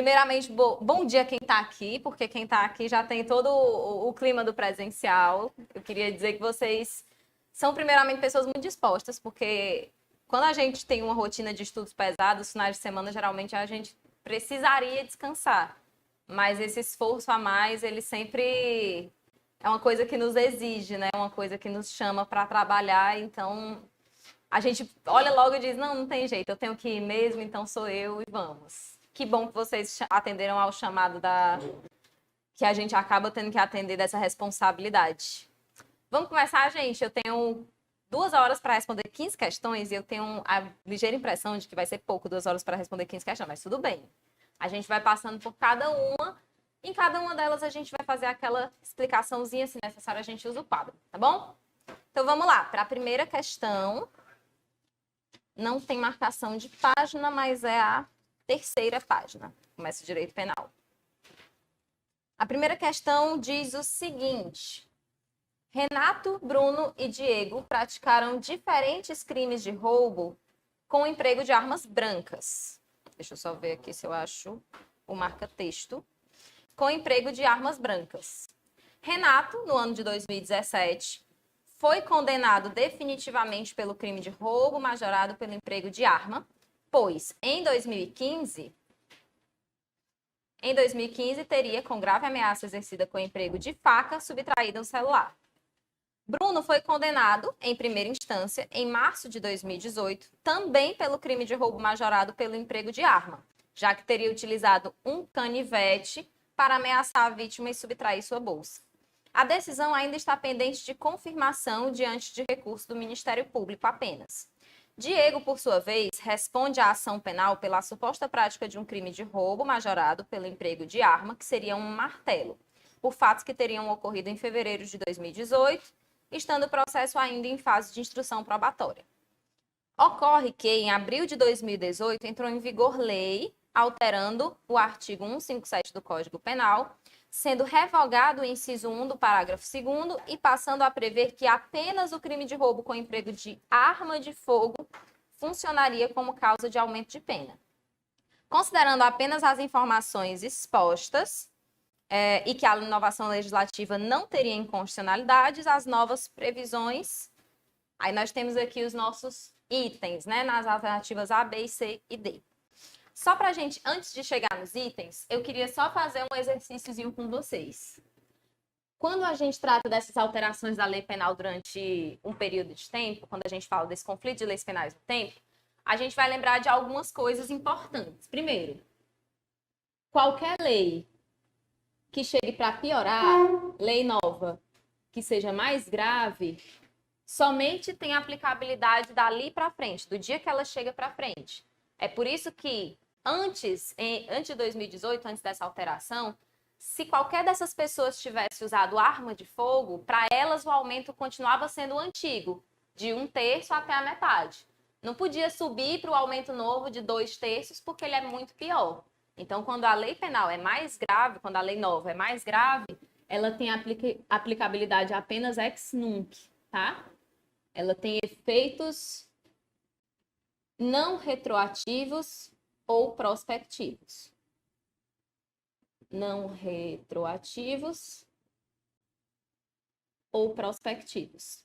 Primeiramente, bom dia quem está aqui, porque quem está aqui já tem todo o clima do presencial. Eu queria dizer que vocês são, primeiramente, pessoas muito dispostas, porque quando a gente tem uma rotina de estudos pesados, finais de semana, geralmente a gente precisaria descansar. Mas esse esforço a mais, ele sempre é uma coisa que nos exige, né? Uma coisa que nos chama para trabalhar. Então, a gente olha logo e diz, não tem jeito, eu tenho que ir mesmo, então sou eu e vamos. Que bom que vocês atenderam ao chamado que a gente acaba tendo que atender dessa responsabilidade. Vamos começar, gente? Eu tenho 2 horas para responder 15 questões e eu tenho a ligeira impressão de que vai ser pouco 2 horas para responder 15 questões, mas tudo bem. A gente vai passando por cada uma. Em cada uma delas a gente vai fazer aquela explicaçãozinha, se necessário a gente usa o quadro, tá bom? Então vamos lá, para a primeira questão. Não tem marcação de página, mas é a terceira página. Começa o direito penal. A primeira questão diz o seguinte: Renato, Bruno e Diego praticaram diferentes crimes de roubo com o emprego de armas brancas. Deixa eu só ver aqui se eu acho o marca-texto. Com o emprego de armas brancas. Renato, no ano de 2017, foi condenado definitivamente pelo crime de roubo majorado pelo emprego de arma, pois em 2015 teria, com grave ameaça exercida com o emprego de faca, subtraído um celular. Bruno foi condenado, em primeira instância, em março de 2018, também pelo crime de roubo majorado pelo emprego de arma, já que teria utilizado um canivete para ameaçar a vítima e subtrair sua bolsa. A decisão ainda está pendente de confirmação diante de recurso do Ministério Público apenas. Diego, por sua vez, responde à ação penal pela suposta prática de um crime de roubo majorado pelo emprego de arma, que seria um martelo, por fatos que teriam ocorrido em fevereiro de 2018, estando o processo ainda em fase de instrução probatória. Ocorre que, em abril de 2018, entrou em vigor lei alterando o artigo 157 do Código Penal, sendo revogado o inciso 1 do parágrafo 2º e passando a prever que apenas o crime de roubo com emprego de arma de fogo funcionaria como causa de aumento de pena. Considerando apenas as informações expostas e que a inovação legislativa não teria inconstitucionalidades, as novas previsões, aí nós temos aqui os nossos itens, né, nas alternativas A, B, C e D. Só para a gente, antes de chegar nos itens, eu queria só fazer um exercíciozinho com vocês. Quando a gente trata dessas alterações da lei penal durante um período de tempo, quando a gente fala desse conflito de leis penais no tempo, a gente vai lembrar de algumas coisas importantes. Primeiro, qualquer lei que chegue para piorar, lei nova, que seja mais grave, somente tem aplicabilidade dali para frente, do dia que ela chega para frente. É por isso que antes de 2018, antes dessa alteração, se qualquer dessas pessoas tivesse usado arma de fogo, para elas o aumento continuava sendo o antigo, de 1/3 até a metade. Não podia subir para o aumento novo de 2/3, porque ele é muito pior. Então, quando a lei penal é mais grave, quando a lei nova é mais grave, ela tem aplicabilidade apenas ex nunc, tá? Ela tem efeitos não retroativos ou prospectivos. Não retroativos ou prospectivos.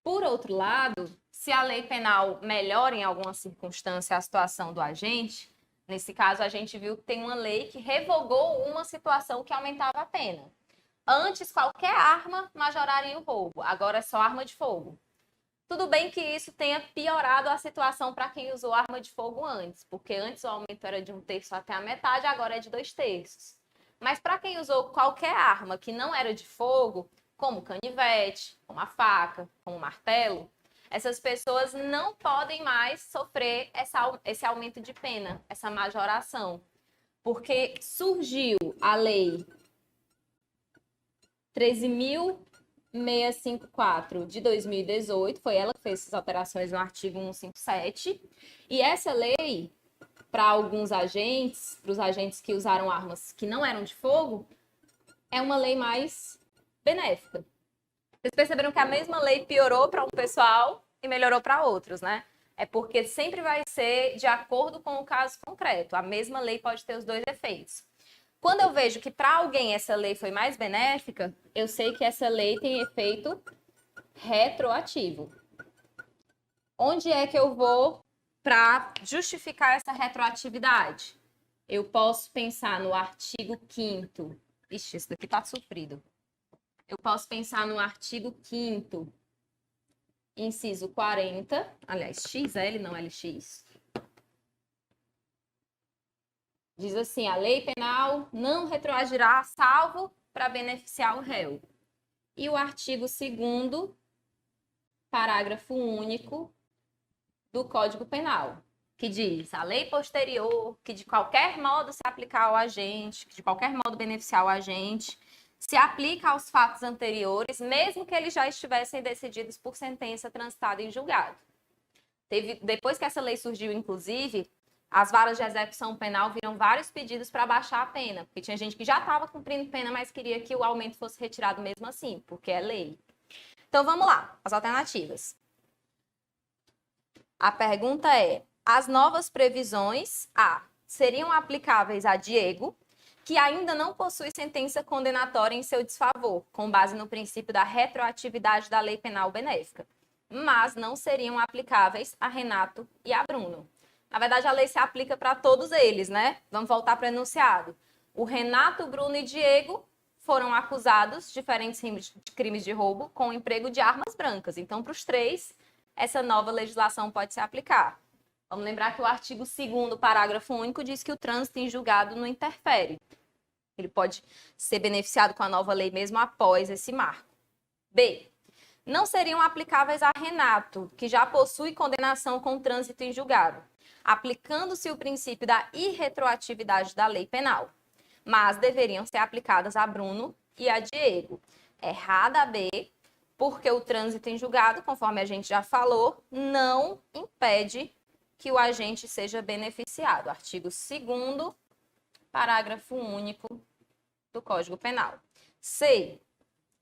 Por outro lado, se a lei penal melhora em alguma circunstância a situação do agente, nesse caso a gente viu que tem uma lei que revogou uma situação que aumentava a pena. Antes, qualquer arma majoraria o roubo, agora é só arma de fogo. Tudo bem que isso tenha piorado a situação para quem usou arma de fogo antes, porque antes o aumento era de 1/3 até a metade, agora é de 2/3. Mas para quem usou qualquer arma que não era de fogo, como canivete, como a faca, como o martelo, essas pessoas não podem mais sofrer esse aumento de pena, essa majoração, porque surgiu a lei 13.654 de 2018, foi ela que fez essas alterações no artigo 157, e essa lei, para alguns agentes, para os agentes que usaram armas que não eram de fogo, é uma lei mais benéfica. Vocês perceberam que a mesma lei piorou para um pessoal e melhorou para outros, né? É porque sempre vai ser de acordo com o caso concreto. A mesma lei pode ter os dois efeitos. Quando eu vejo que para alguém essa lei foi mais benéfica, eu sei que essa lei tem efeito retroativo. Onde é que eu vou para justificar essa retroatividade? Eu posso pensar no artigo 5º. Ixi, esse daqui tá sofrido. Eu posso pensar no artigo 5º, inciso 40, aliás, XL, não LX. Diz assim, a lei penal não retroagirá salvo para beneficiar o réu. E o artigo 2º, parágrafo único do Código Penal, que diz a lei posterior, que de qualquer modo se aplicar ao agente, que de qualquer modo beneficiar o agente, se aplica aos fatos anteriores, mesmo que eles já estivessem decididos por sentença transitada em julgado. Depois que essa lei surgiu, inclusive, as varas de execução penal viram vários pedidos para baixar a pena, porque tinha gente que já estava cumprindo pena, mas queria que o aumento fosse retirado mesmo assim, porque é lei. Então, vamos lá, as alternativas. A pergunta é, as novas previsões, seriam aplicáveis a Diego, que ainda não possui sentença condenatória em seu desfavor, com base no princípio da retroatividade da lei penal benéfica, mas não seriam aplicáveis a Renato e a Bruno. Na verdade, a lei se aplica para todos eles, né? Vamos voltar para o enunciado. O Renato, Bruno e Diego foram acusados de diferentes crimes de roubo com emprego de armas brancas. Então, para os três, essa nova legislação pode se aplicar. Vamos lembrar que o artigo 2º, parágrafo único, diz que o trânsito em julgado não interfere. Ele pode ser beneficiado com a nova lei mesmo após esse marco. B. Não seriam aplicáveis a Renato, que já possui condenação com trânsito em julgado, aplicando-se o princípio da irretroatividade da lei penal, mas deveriam ser aplicadas a Bruno e a Diego. Errada a B, porque o trânsito em julgado, conforme a gente já falou, não impede que o agente seja beneficiado. Artigo 2º, parágrafo único do Código Penal. C.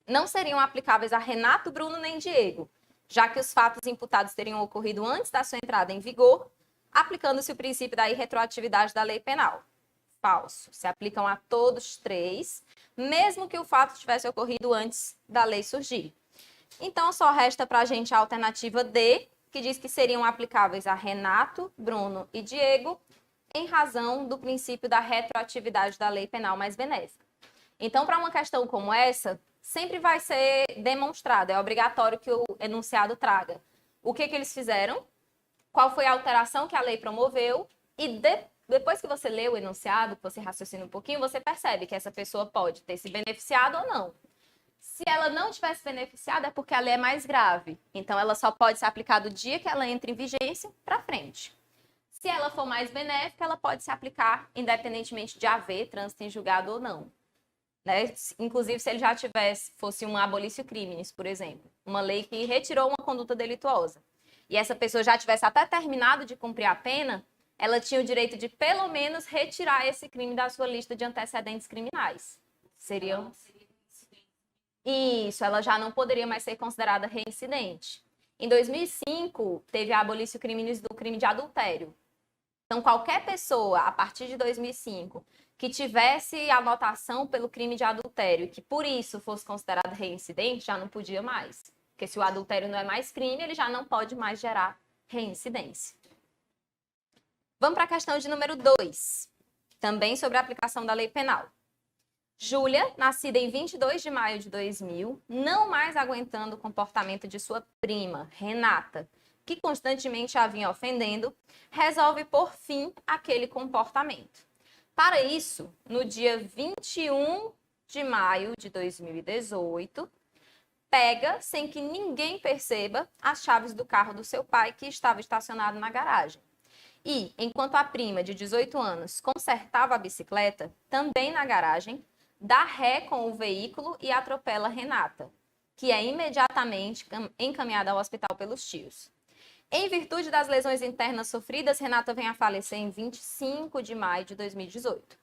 Não seriam aplicáveis a Renato, Bruno nem Diego, já que os fatos imputados teriam ocorrido antes da sua entrada em vigor, aplicando-se o princípio da irretroatividade da lei penal. Falso. Se aplicam a todos três, mesmo que o fato tivesse ocorrido antes da lei surgir. Então, só resta para a gente a alternativa D, que diz que seriam aplicáveis a Renato, Bruno e Diego, em razão do princípio da retroatividade da lei penal mais benéfica. Então, para uma questão como essa, sempre vai ser demonstrado, é obrigatório que o enunciado traga o que eles fizeram, qual foi a alteração que a lei promoveu, e depois que você lê o enunciado, que você raciocina um pouquinho, você percebe que essa pessoa pode ter se beneficiado ou não. Se ela não tivesse beneficiado, é porque a lei é mais grave. Então, ela só pode ser aplicada do dia que ela entra em vigência para frente. Se ela for mais benéfica, ela pode se aplicar independentemente de haver trânsito em julgado ou não. Né? Inclusive, se ele já fosse um abolício criminis, por exemplo, uma lei que retirou uma conduta delituosa, e essa pessoa já tivesse até terminado de cumprir a pena, ela tinha o direito de, pelo menos, retirar esse crime da sua lista de antecedentes criminais. Seriam... Isso, ela já não poderia mais ser considerada reincidente. Em 2005, teve a abolício criminis do crime de adultério. Então, qualquer pessoa, a partir de 2005, que tivesse anotação pelo crime de adultério e que, por isso, fosse considerada reincidente, já não podia mais. Porque se o adultério não é mais crime, ele já não pode mais gerar reincidência. Vamos para a questão de número 2, também sobre a aplicação da lei penal. Júlia, nascida em 22 de maio de 2000, não mais aguentando o comportamento de sua prima, Renata, que constantemente a vinha ofendendo, resolve pôr fim àquele comportamento. Para isso, no dia 21 de maio de 2018, pega, sem que ninguém perceba, as chaves do carro do seu pai, que estava estacionado na garagem. E, enquanto a prima, de 18 anos, consertava a bicicleta, também na garagem, dá ré com o veículo e atropela Renata, que é imediatamente encaminhada ao hospital pelos tios. Em virtude das lesões internas sofridas, Renata vem a falecer em 25 de maio de 2018.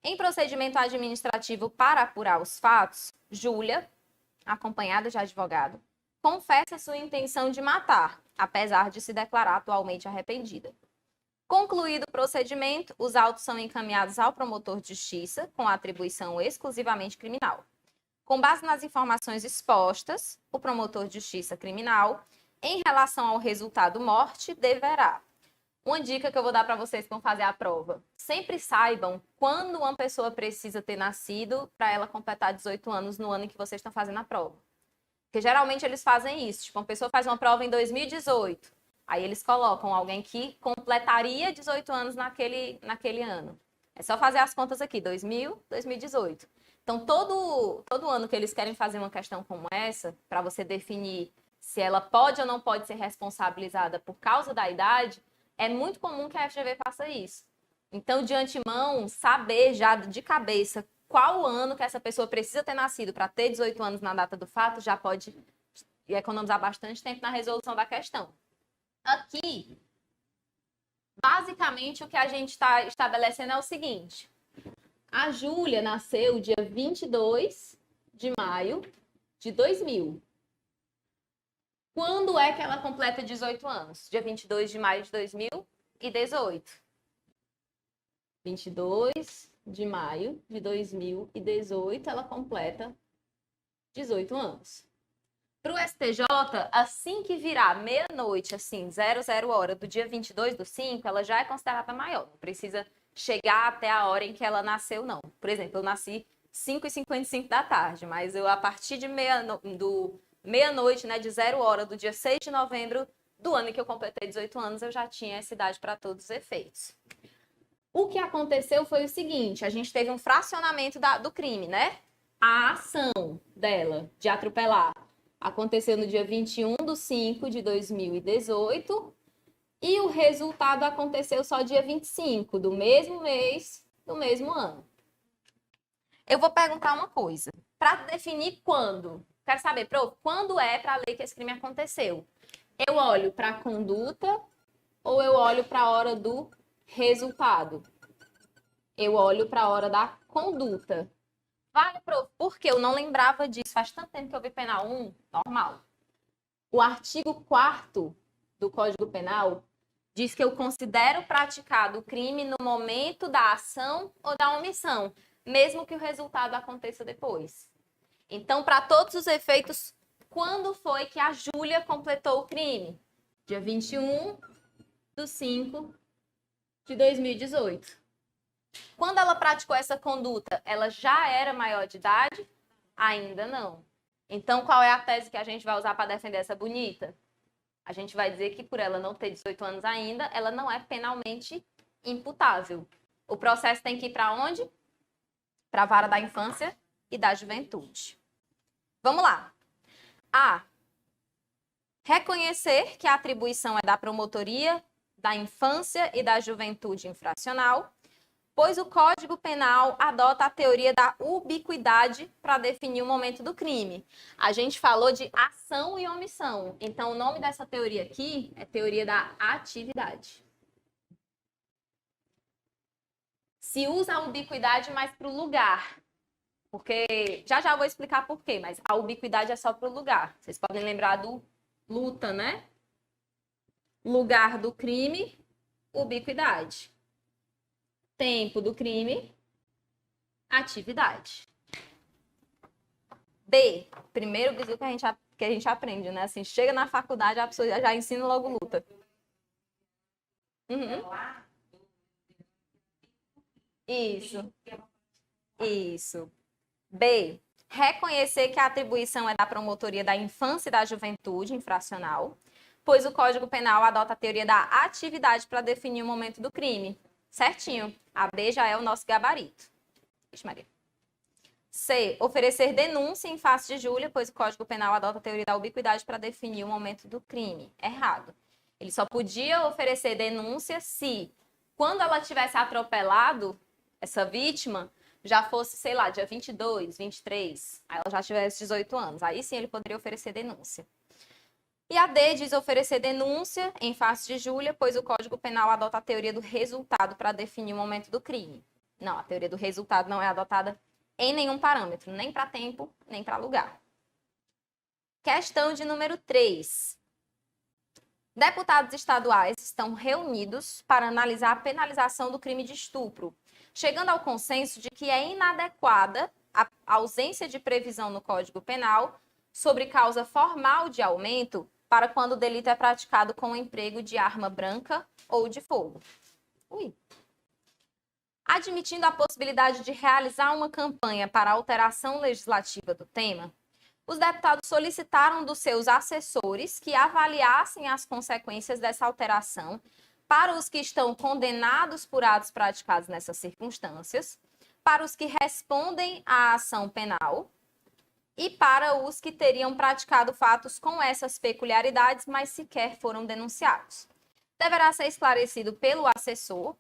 Em procedimento administrativo para apurar os fatos, Júlia, acompanhada de advogado, confessa sua intenção de matar, apesar de se declarar atualmente arrependida. Concluído o procedimento, os autos são encaminhados ao promotor de justiça, com atribuição exclusivamente criminal. Com base nas informações expostas, o promotor de justiça criminal, em relação ao resultado morte, deverá. Uma dica que eu vou dar para vocês que vão fazer a prova. Sempre saibam quando uma pessoa precisa ter nascido para ela completar 18 anos no ano em que vocês estão fazendo a prova. Porque geralmente eles fazem isso. Tipo, uma pessoa faz uma prova em 2018. Aí eles colocam alguém que completaria 18 anos naquele ano. É só fazer as contas aqui, 2000, 2018. Então, todo ano que eles querem fazer uma questão como essa, para você definir se ela pode ou não pode ser responsabilizada por causa da idade, é muito comum que a FGV faça isso. Então, de antemão, saber já de cabeça qual ano que essa pessoa precisa ter nascido para ter 18 anos na data do fato, já pode economizar bastante tempo na resolução da questão. Aqui, basicamente, o que a gente está estabelecendo é o seguinte. A Júlia nasceu dia 22 de maio de 2000. Quando é que ela completa 18 anos? Dia 22 de maio de 2018. 22 de maio de 2018, ela completa 18 anos. Para o STJ, assim que virar meia-noite, assim, 00 hora do dia 22/5, ela já é considerada maior. Não precisa chegar até a hora em que ela nasceu, não. Por exemplo, eu nasci 5h55 da tarde, mas eu, a partir de meia-noite, né, de 0 hora do dia 6 de novembro do ano em que eu completei 18 anos, eu já tinha essa idade para todos os efeitos. O que aconteceu foi o seguinte, a gente teve um fracionamento do crime, né? A ação dela de atropelar aconteceu no dia 21/5 de 2018 e o resultado aconteceu só dia 25 do mesmo mês, do mesmo ano. Eu vou perguntar uma coisa. Para definir quando, quero saber, prof, quando é para a lei que esse crime aconteceu? Eu olho para a conduta ou eu olho para a hora do resultado? Eu olho para a hora da conduta. Vale, prof, porque eu não lembrava disso. Faz tanto tempo que eu vi penal 1, normal. O artigo 4º do Código Penal diz que eu considero praticado o crime no momento da ação ou da omissão, mesmo que o resultado aconteça depois. Então, para todos os efeitos, quando foi que a Júlia completou o crime? Dia 21/5 de 2018. Quando ela praticou essa conduta, ela já era maior de idade? Ainda não. Então, qual é a tese que a gente vai usar para defender essa bonita? A gente vai dizer que por ela não ter 18 anos ainda, ela não é penalmente imputável. O processo tem que ir para onde? Para a vara da infância e da juventude. Vamos lá. A. Reconhecer que a atribuição é da promotoria da infância e da juventude infracional, pois o Código Penal adota a teoria da ubiquidade para definir o momento do crime. A gente falou de ação e omissão. Então, o nome dessa teoria aqui é teoria da atividade. Se usa a ubiquidade mais para o lugar, porque já eu vou explicar por quê, mas a ubiquidade é só para o lugar. Vocês podem lembrar do luta, né? Lugar do crime, ubiquidade. Tempo do crime, atividade. B, primeiro bizu que a gente aprende, né? Assim, chega na faculdade, a pessoa já ensina logo luta. Uhum. Isso. Isso. B, reconhecer que a atribuição é da promotoria da infância e da juventude infracional, pois o Código Penal adota a teoria da atividade para definir o momento do crime. Certinho. A B já é o nosso gabarito. Ixi, Maria. C, oferecer denúncia em face de Júlia, pois o Código Penal adota a teoria da ubiquidade para definir o momento do crime. Errado. Ele só podia oferecer denúncia se, quando ela tivesse atropelado essa vítima, já fosse, sei lá, dia 22, 23, aí ela já tivesse 18 anos. Aí sim ele poderia oferecer denúncia. E a D diz oferecer denúncia em face de Júlia, pois o Código Penal adota a teoria do resultado para definir o momento do crime. Não, a teoria do resultado não é adotada em nenhum parâmetro, nem para tempo, nem para lugar. Questão de número 3. Deputados estaduais estão reunidos para analisar a penalização do crime de estupro, chegando ao consenso de que é inadequada a ausência de previsão no Código Penal sobre causa formal de aumento para quando o delito é praticado com o emprego de arma branca ou de fogo. Admitindo a possibilidade de realizar uma campanha para alteração legislativa do tema, os deputados solicitaram dos seus assessores que avaliassem as consequências dessa alteração para os que estão condenados por atos praticados nessas circunstâncias, para os que respondem à ação penal e para os que teriam praticado fatos com essas peculiaridades, mas sequer foram denunciados. Deverá ser esclarecido pelo assessor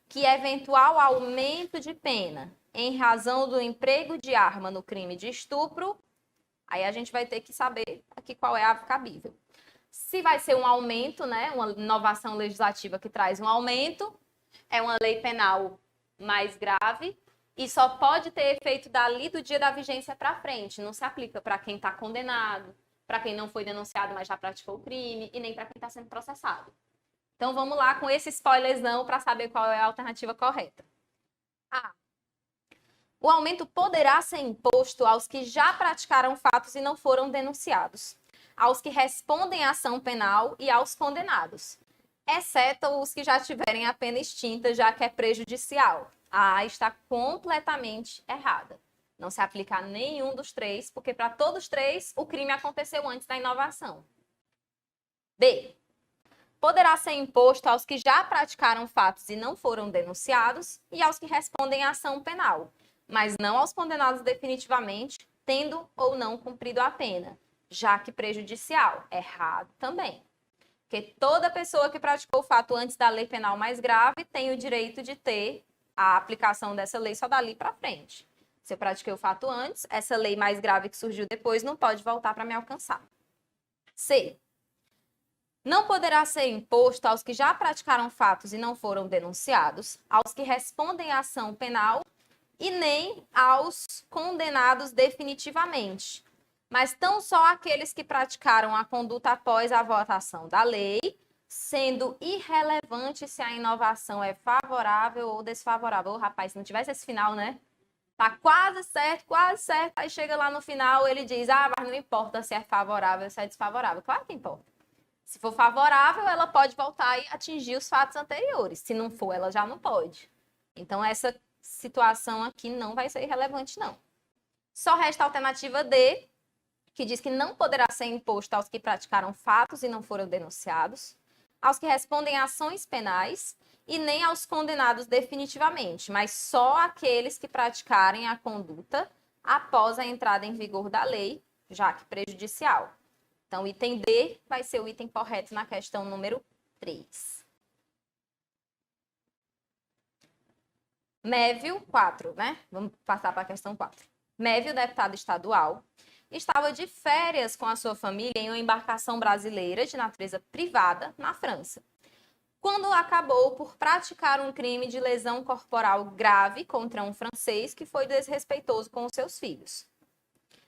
que eventual aumento de pena em razão do emprego de arma no crime de estupro, aí a gente vai ter que saber aqui qual é a cabível. Se vai ser um aumento, né, uma inovação legislativa que traz um aumento, é uma lei penal mais grave e só pode ter efeito dali do dia da vigência para frente. Não se aplica para quem está condenado, para quem não foi denunciado, mas já praticou o crime, e nem para quem está sendo processado. Então, vamos lá com esse spoilerzão para saber qual é a alternativa correta. A. O aumento poderá ser imposto aos que já praticaram fatos e não foram denunciados, aos que respondem à ação penal e aos condenados, exceto os que já tiverem a pena extinta, já que é prejudicial. A A está completamente errada. Não se aplica a nenhum dos três, porque para todos os três o crime aconteceu antes da inovação. B. Poderá ser imposto aos que já praticaram fatos e não foram denunciados e aos que respondem à ação penal, mas não aos condenados definitivamente, tendo ou não cumprido a pena, já que prejudicial. Errado também. Porque toda pessoa que praticou o fato antes da lei penal mais grave tem o direito de ter a aplicação dessa lei só dali para frente. Se eu pratiquei o fato antes, essa lei mais grave que surgiu depois não pode voltar para me alcançar. C. Não poderá ser imposto aos que já praticaram fatos e não foram denunciados, aos que respondem à ação penal e nem aos condenados definitivamente, mas tão só aqueles que praticaram a conduta após a votação da lei, sendo irrelevante se a inovação é favorável ou desfavorável. Ô, rapaz, se não tivesse esse final, né? Tá quase certo, aí chega lá no final, ele diz, mas não importa se é favorável ou se é desfavorável. Claro que importa. Se for favorável, ela pode voltar e atingir os fatos anteriores. Se não for, ela já não pode. Então, essa situação aqui não vai ser relevante, não. Só resta a alternativa D, que diz que não poderá ser imposto aos que praticaram fatos e não foram denunciados, aos que respondem a ações penais e nem aos condenados definitivamente, mas só aqueles que praticarem a conduta após a entrada em vigor da lei, já que prejudicial. Então, o item D vai ser o item correto na questão número 3. Mévio, 4, né? Vamos passar para a questão 4. Mévio, deputado estadual, estava de férias com a sua família em uma embarcação brasileira de natureza privada na França, quando acabou por praticar um crime de lesão corporal grave contra um francês que foi desrespeitoso com os seus filhos.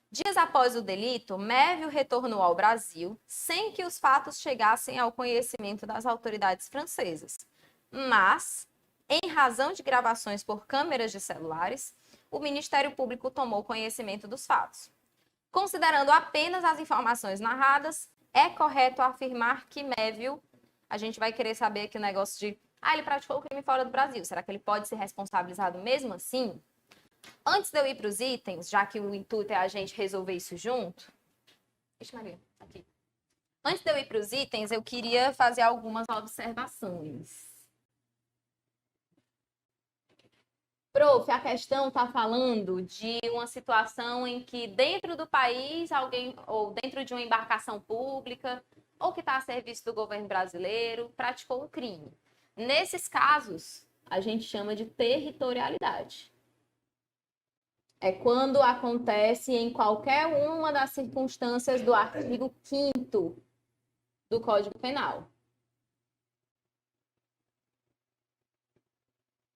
Dias após o delito, Mévio retornou ao Brasil sem que os fatos chegassem ao conhecimento das autoridades francesas. Mas, em razão de gravações por câmeras de celulares, o Ministério Público tomou conhecimento dos fatos. Considerando apenas as informações narradas, é correto afirmar que Mévio, a gente vai querer saber aqui o negócio de, ele praticou o crime fora do Brasil. Será que ele pode ser responsabilizado mesmo assim? Antes de eu ir para os itens, já que o intuito é a gente resolver isso junto. Ixi, Maria, aqui. Antes de eu ir para os itens, eu queria fazer algumas observações. Prof, a questão está falando de uma situação em que dentro do país, alguém, ou dentro de uma embarcação pública, ou que está a serviço do governo brasileiro, praticou um crime. Nesses casos, a gente chama de territorialidade. É quando acontece em qualquer uma das circunstâncias do artigo 5º do Código Penal.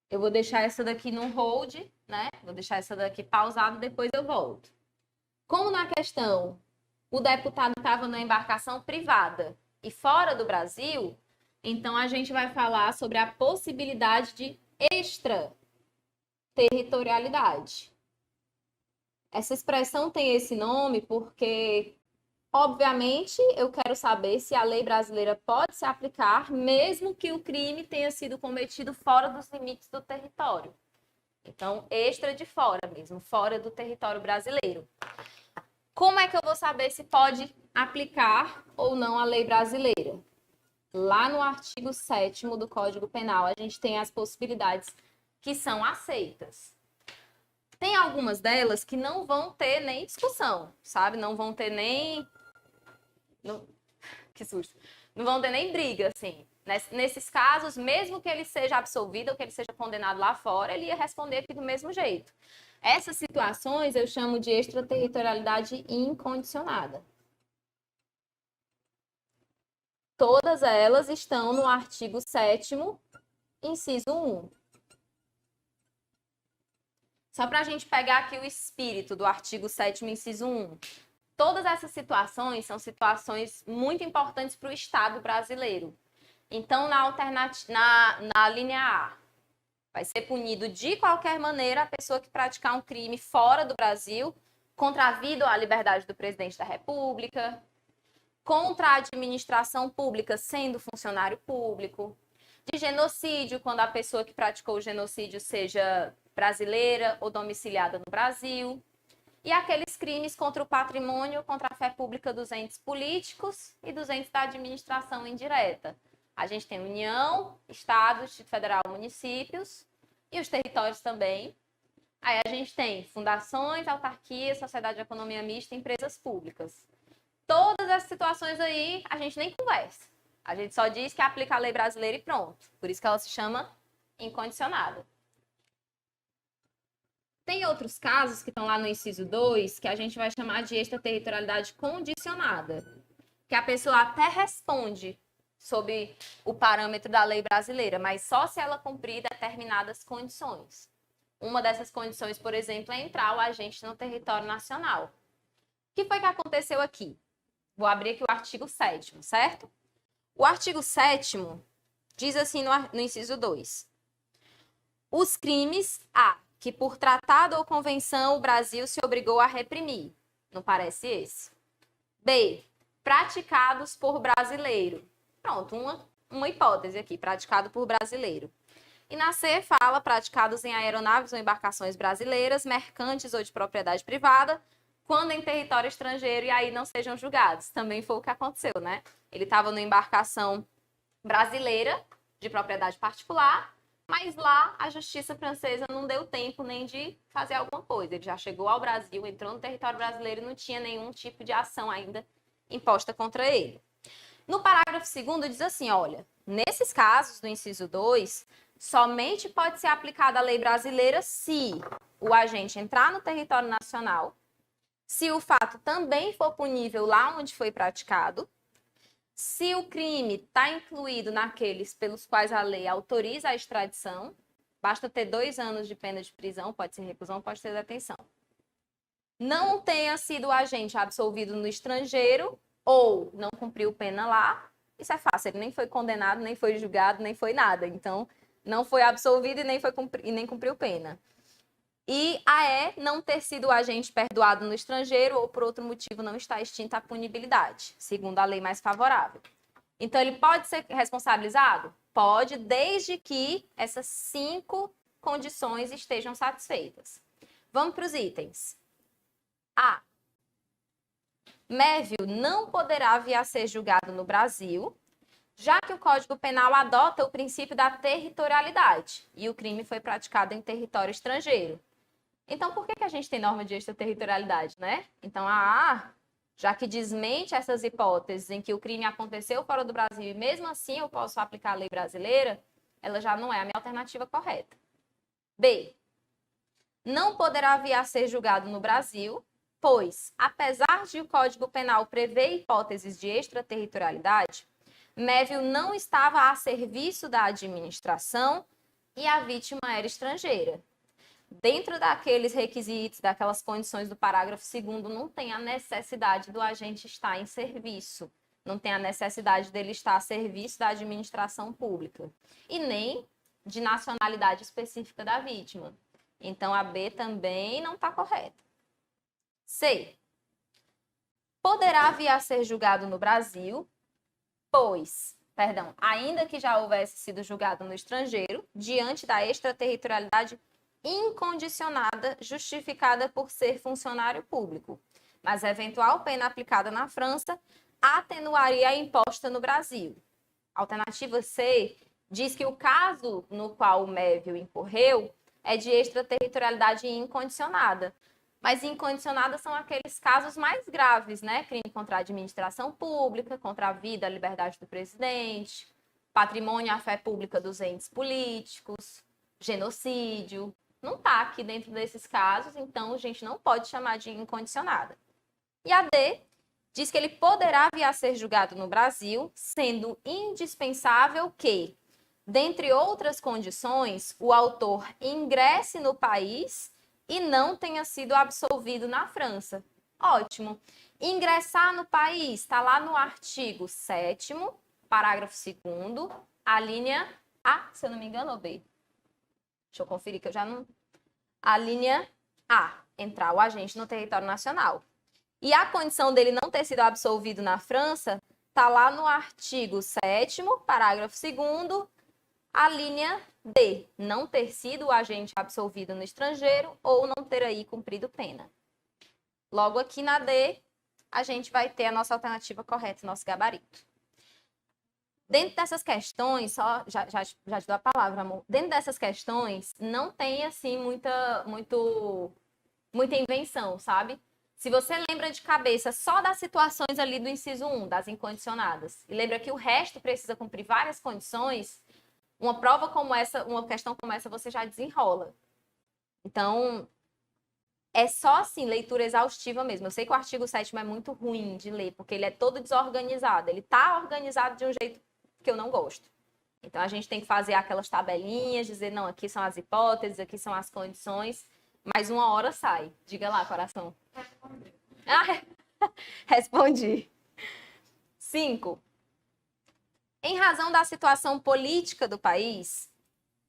Eu vou deixar essa daqui no hold, né? Vou deixar essa daqui pausada, depois eu volto. Como na questão o deputado estava na embarcação privada e fora do Brasil, então a gente vai falar sobre a possibilidade de extraterritorialidade. Essa expressão tem esse nome porque, obviamente, eu quero saber se a lei brasileira pode se aplicar, mesmo que o crime tenha sido cometido fora dos limites do território. Então, extra de fora mesmo, fora do território brasileiro. Como é que eu vou saber se pode aplicar ou não a lei brasileira? Lá no artigo 7º do Código Penal, a gente tem as possibilidades que são aceitas. Tem algumas delas que não vão ter nem discussão, sabe? Não vão ter nem... Que susto. Não vão ter nem briga, assim. Nesses casos, mesmo que ele seja absolvido ou que ele seja condenado lá fora, ele ia responder aqui do mesmo jeito. Essas situações eu chamo de extraterritorialidade incondicionada. Todas elas estão no artigo 7º, inciso 1. Só para a gente pegar aqui o espírito do artigo 7º, inciso 1. Todas essas situações são situações muito importantes para o Estado brasileiro. Então, na linha A, vai ser punido de qualquer maneira a pessoa que praticar um crime fora do Brasil, contra a vida ou a liberdade do presidente da República, contra a administração pública sendo funcionário público, de genocídio, quando a pessoa que praticou o genocídio seja brasileira ou domiciliada no Brasil, e aqueles crimes contra o patrimônio, contra a fé pública dos entes políticos e dos entes da administração indireta. A gente tem União, Estado, Distrito Federal, municípios e os territórios também. Aí a gente tem fundações, autarquias, sociedade de economia mista e empresas públicas. Todas essas situações aí, a gente nem conversa. A gente só diz que aplica a lei brasileira e pronto. Por isso que ela se chama incondicionada. Tem outros casos que estão lá no inciso 2, que a gente vai chamar de extraterritorialidade condicionada. Que a pessoa até responde sob o parâmetro da lei brasileira, mas só se ela cumprir determinadas condições. Uma dessas condições, por exemplo, é entrar o agente no território nacional. O que foi que aconteceu aqui? Vou abrir aqui o artigo 7º, certo? O artigo 7º diz assim no inciso 2. Os crimes que por tratado ou convenção o Brasil se obrigou a reprimir. Não parece esse? B. Praticados por brasileiro. Pronto, uma hipótese aqui, praticado por brasileiro. E na C fala praticados em aeronaves ou embarcações brasileiras, mercantes ou de propriedade privada, quando em território estrangeiro e aí não sejam julgados. Também foi o que aconteceu, né? Ele estava numa embarcação brasileira, de propriedade particular, mas lá a justiça francesa não deu tempo nem de fazer alguma coisa. Ele já chegou ao Brasil, entrou no território brasileiro e não tinha nenhum tipo de ação ainda imposta contra ele. No parágrafo 2º diz assim, olha, nesses casos do inciso 2, somente pode ser aplicada a lei brasileira se o agente entrar no território nacional, se o fato também for punível lá onde foi praticado, se o crime está incluído naqueles pelos quais a lei autoriza a extradição, basta ter 2 anos de pena de prisão, pode ser reclusão, pode ser detenção. Não tenha sido o agente absolvido no estrangeiro ou não cumpriu pena lá, isso é fácil, ele nem foi condenado, nem foi julgado, nem foi nada. Então, não foi absolvido e nem cumpriu pena. E a não ter sido o agente perdoado no estrangeiro ou por outro motivo não está extinta a punibilidade, segundo a lei mais favorável. Então, ele pode ser responsabilizado? Pode, desde que essas 5 condições estejam satisfeitas. Vamos para os itens. A. Mévio não poderá vir a ser julgado no Brasil, já que o Código Penal adota o princípio da territorialidade e o crime foi praticado em território estrangeiro. Então, por que a gente tem norma de extraterritorialidade, né? Então, já que desmente essas hipóteses em que o crime aconteceu fora do Brasil e mesmo assim eu posso aplicar a lei brasileira, ela já não é a minha alternativa correta. B. Não poderá vir a ser julgado no Brasil, pois, apesar de o Código Penal prever hipóteses de extraterritorialidade, Mévio não estava a serviço da administração e a vítima era estrangeira. dentro daqueles requisitos, daquelas condições do parágrafo 2º, não tem a necessidade do agente estar em serviço, não tem a necessidade dele estar a serviço da administração pública, e nem de nacionalidade específica da vítima. Então, a B também não está correta. C. Poderá vir a ser julgado no Brasil, ainda que já houvesse sido julgado no estrangeiro, diante da extraterritorialidade incondicionada justificada por ser funcionário público, mas a eventual pena aplicada na França atenuaria a imposta no Brasil. Alternativa C diz que o caso no qual o Mévio incorreu é de extraterritorialidade incondicionada. Mas incondicionada são aqueles casos mais graves, né? Crime contra a administração pública, contra a vida, a liberdade do presidente, patrimônio, a fé pública dos entes políticos, genocídio. Não está aqui dentro desses casos, então a gente não pode chamar de incondicionada. E a D diz que ele poderá vir a ser julgado no Brasil, sendo indispensável que, dentre outras condições, o autor ingresse no país e não tenha sido absolvido na França. Ótimo. Ingressar no país está lá no artigo 7º, parágrafo 2º, a linha A, se eu não me engano, ou B? Deixa eu conferir que eu já não... A linha A, entrar o agente no território nacional. E a condição dele não ter sido absolvido na França está lá no artigo 7º, parágrafo 2º, a linha D, não ter sido o agente absolvido no estrangeiro ou não ter aí cumprido pena. Logo aqui na D, a gente vai ter a nossa alternativa correta, nosso gabarito. Dentro dessas questões, já te dou a palavra, amor. Dentro dessas questões, não tem, assim, muita invenção, sabe? Se você lembra de cabeça só das situações ali do inciso 1, das incondicionadas, e lembra que o resto precisa cumprir várias condições, uma prova como essa, uma questão como essa, você já desenrola. Então, é só assim, leitura exaustiva mesmo. Eu sei que o artigo 7º é muito ruim de ler, porque ele é todo desorganizado. Ele está organizado de um jeito que eu não gosto. Então, a gente tem que fazer aquelas tabelinhas, dizer, não, aqui são as hipóteses, aqui são as condições, mas uma hora sai. Diga lá, coração. Respondi. 5. Em razão da situação política do país,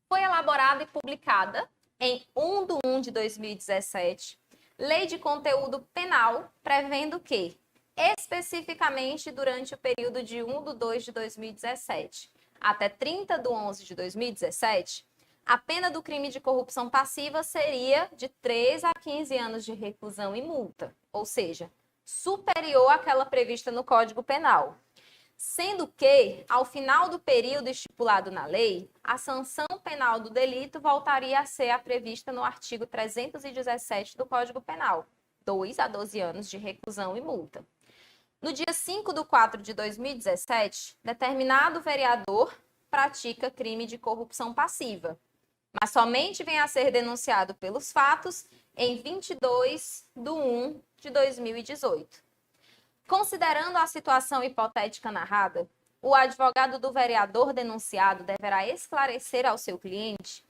foi elaborada e publicada, em 1 de 2017, Lei de Conteúdo Penal, prevendo que, especificamente durante o período de 1/2 de 2017 até 30 de 11 de 2017, a pena do crime de corrupção passiva seria de 3 a 15 anos de reclusão e multa, ou seja, superior àquela prevista no Código Penal. Sendo que, ao final do período estipulado na lei, a sanção penal do delito voltaria a ser a prevista no artigo 317 do Código Penal, 2 a 12 anos de reclusão e multa. No dia 5/4 de 2017, determinado vereador pratica crime de corrupção passiva, mas somente vem a ser denunciado pelos fatos em 22/1 de 2018. Considerando a situação hipotética narrada, o advogado do vereador denunciado deverá esclarecer ao seu cliente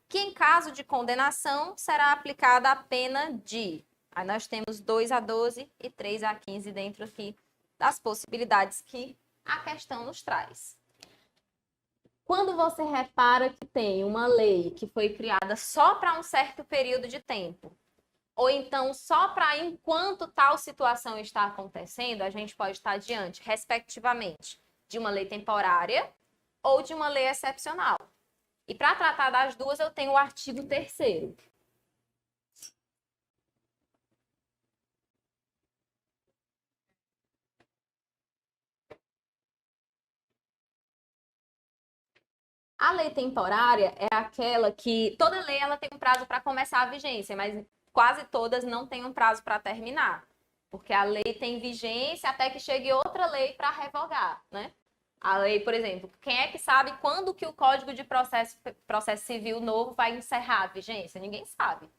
que, em caso de condenação, será aplicada a pena de... Aí nós temos 2 a 12 e 3 a 15 dentro aqui das possibilidades que a questão nos traz. Quando você repara que tem uma lei que foi criada só para um certo período de tempo, ou então só para enquanto tal situação está acontecendo, a gente pode estar diante, respectivamente, de uma lei temporária ou de uma lei excepcional. E para tratar das duas, eu tenho o artigo 3º. A lei temporária é aquela que toda lei ela tem um prazo para começar a vigência, mas quase todas não têm um prazo para terminar, porque a lei tem vigência até que chegue outra lei para revogar, né? A lei, por exemplo, quem é que sabe quando que o Código de Processo Civil novo vai encerrar a vigência? Ninguém sabe,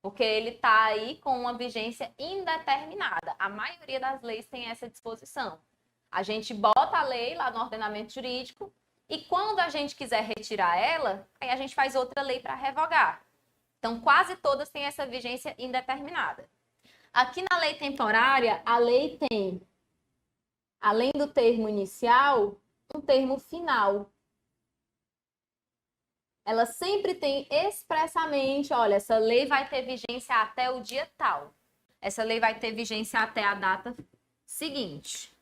porque ele está aí com uma vigência indeterminada. A maioria das leis tem essa disposição. A gente bota a lei lá no ordenamento jurídico e quando a gente quiser retirar ela, aí a gente faz outra lei para revogar. Então, quase todas têm essa vigência indeterminada. Aqui na lei temporária, a lei tem, além do termo inicial, um termo final. Ela sempre tem expressamente, olha, essa lei vai ter vigência até o dia tal. Essa lei vai ter vigência até a data seguinte.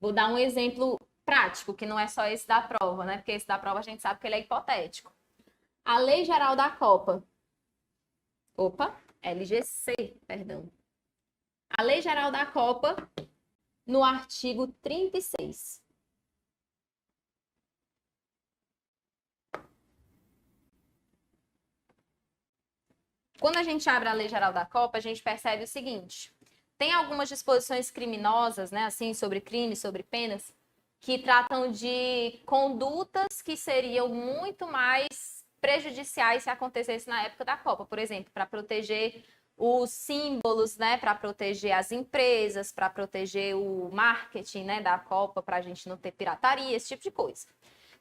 Vou dar um exemplo prático, que não é só esse da prova, né? Porque esse da prova a gente sabe que ele é hipotético. A Lei Geral da Copa. LGC, perdão. A Lei Geral da Copa, no artigo 36. Quando a gente abre a Lei Geral da Copa, a gente percebe o seguinte: tem algumas disposições criminosas, né, assim, sobre crimes, sobre penas, que tratam de condutas que seriam muito mais prejudiciais se acontecesse na época da Copa. Por exemplo, para proteger os símbolos, né, para proteger as empresas, para proteger o marketing, né, da Copa, para a gente não ter pirataria, esse tipo de coisa.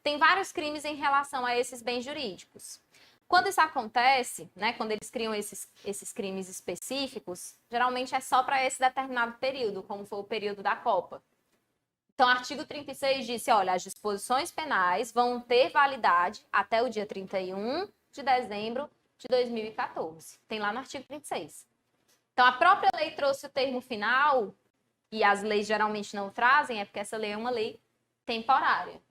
Tem vários crimes em relação a esses bens jurídicos. Quando isso acontece, né, quando eles criam esses crimes específicos, geralmente é só para esse determinado período, como foi o período da Copa. Então, o artigo 36 disse, olha, as disposições penais vão ter validade até o dia 31 de dezembro de 2014. Tem lá no artigo 36. Então, a própria lei trouxe o termo final, e as leis geralmente não trazem, é porque essa lei é uma lei temporária.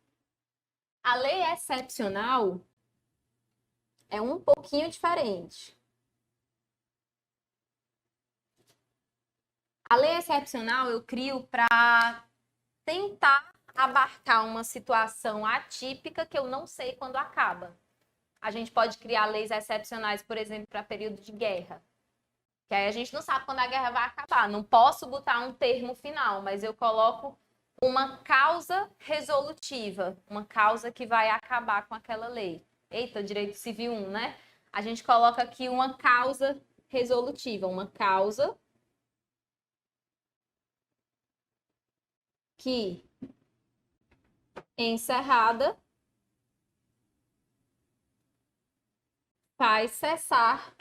A lei excepcional é um pouquinho diferente. A lei excepcional eu crio para tentar abarcar uma situação atípica que eu não sei quando acaba. A gente pode criar leis excepcionais, por exemplo, para período de guerra. Que aí a gente não sabe quando a guerra vai acabar. Não posso botar um termo final, mas eu coloco uma causa resolutiva, uma causa que vai acabar com aquela lei. Eita, direito civil 1, né? A gente coloca aqui uma causa resolutiva, uma causa que, encerrada, faz cessar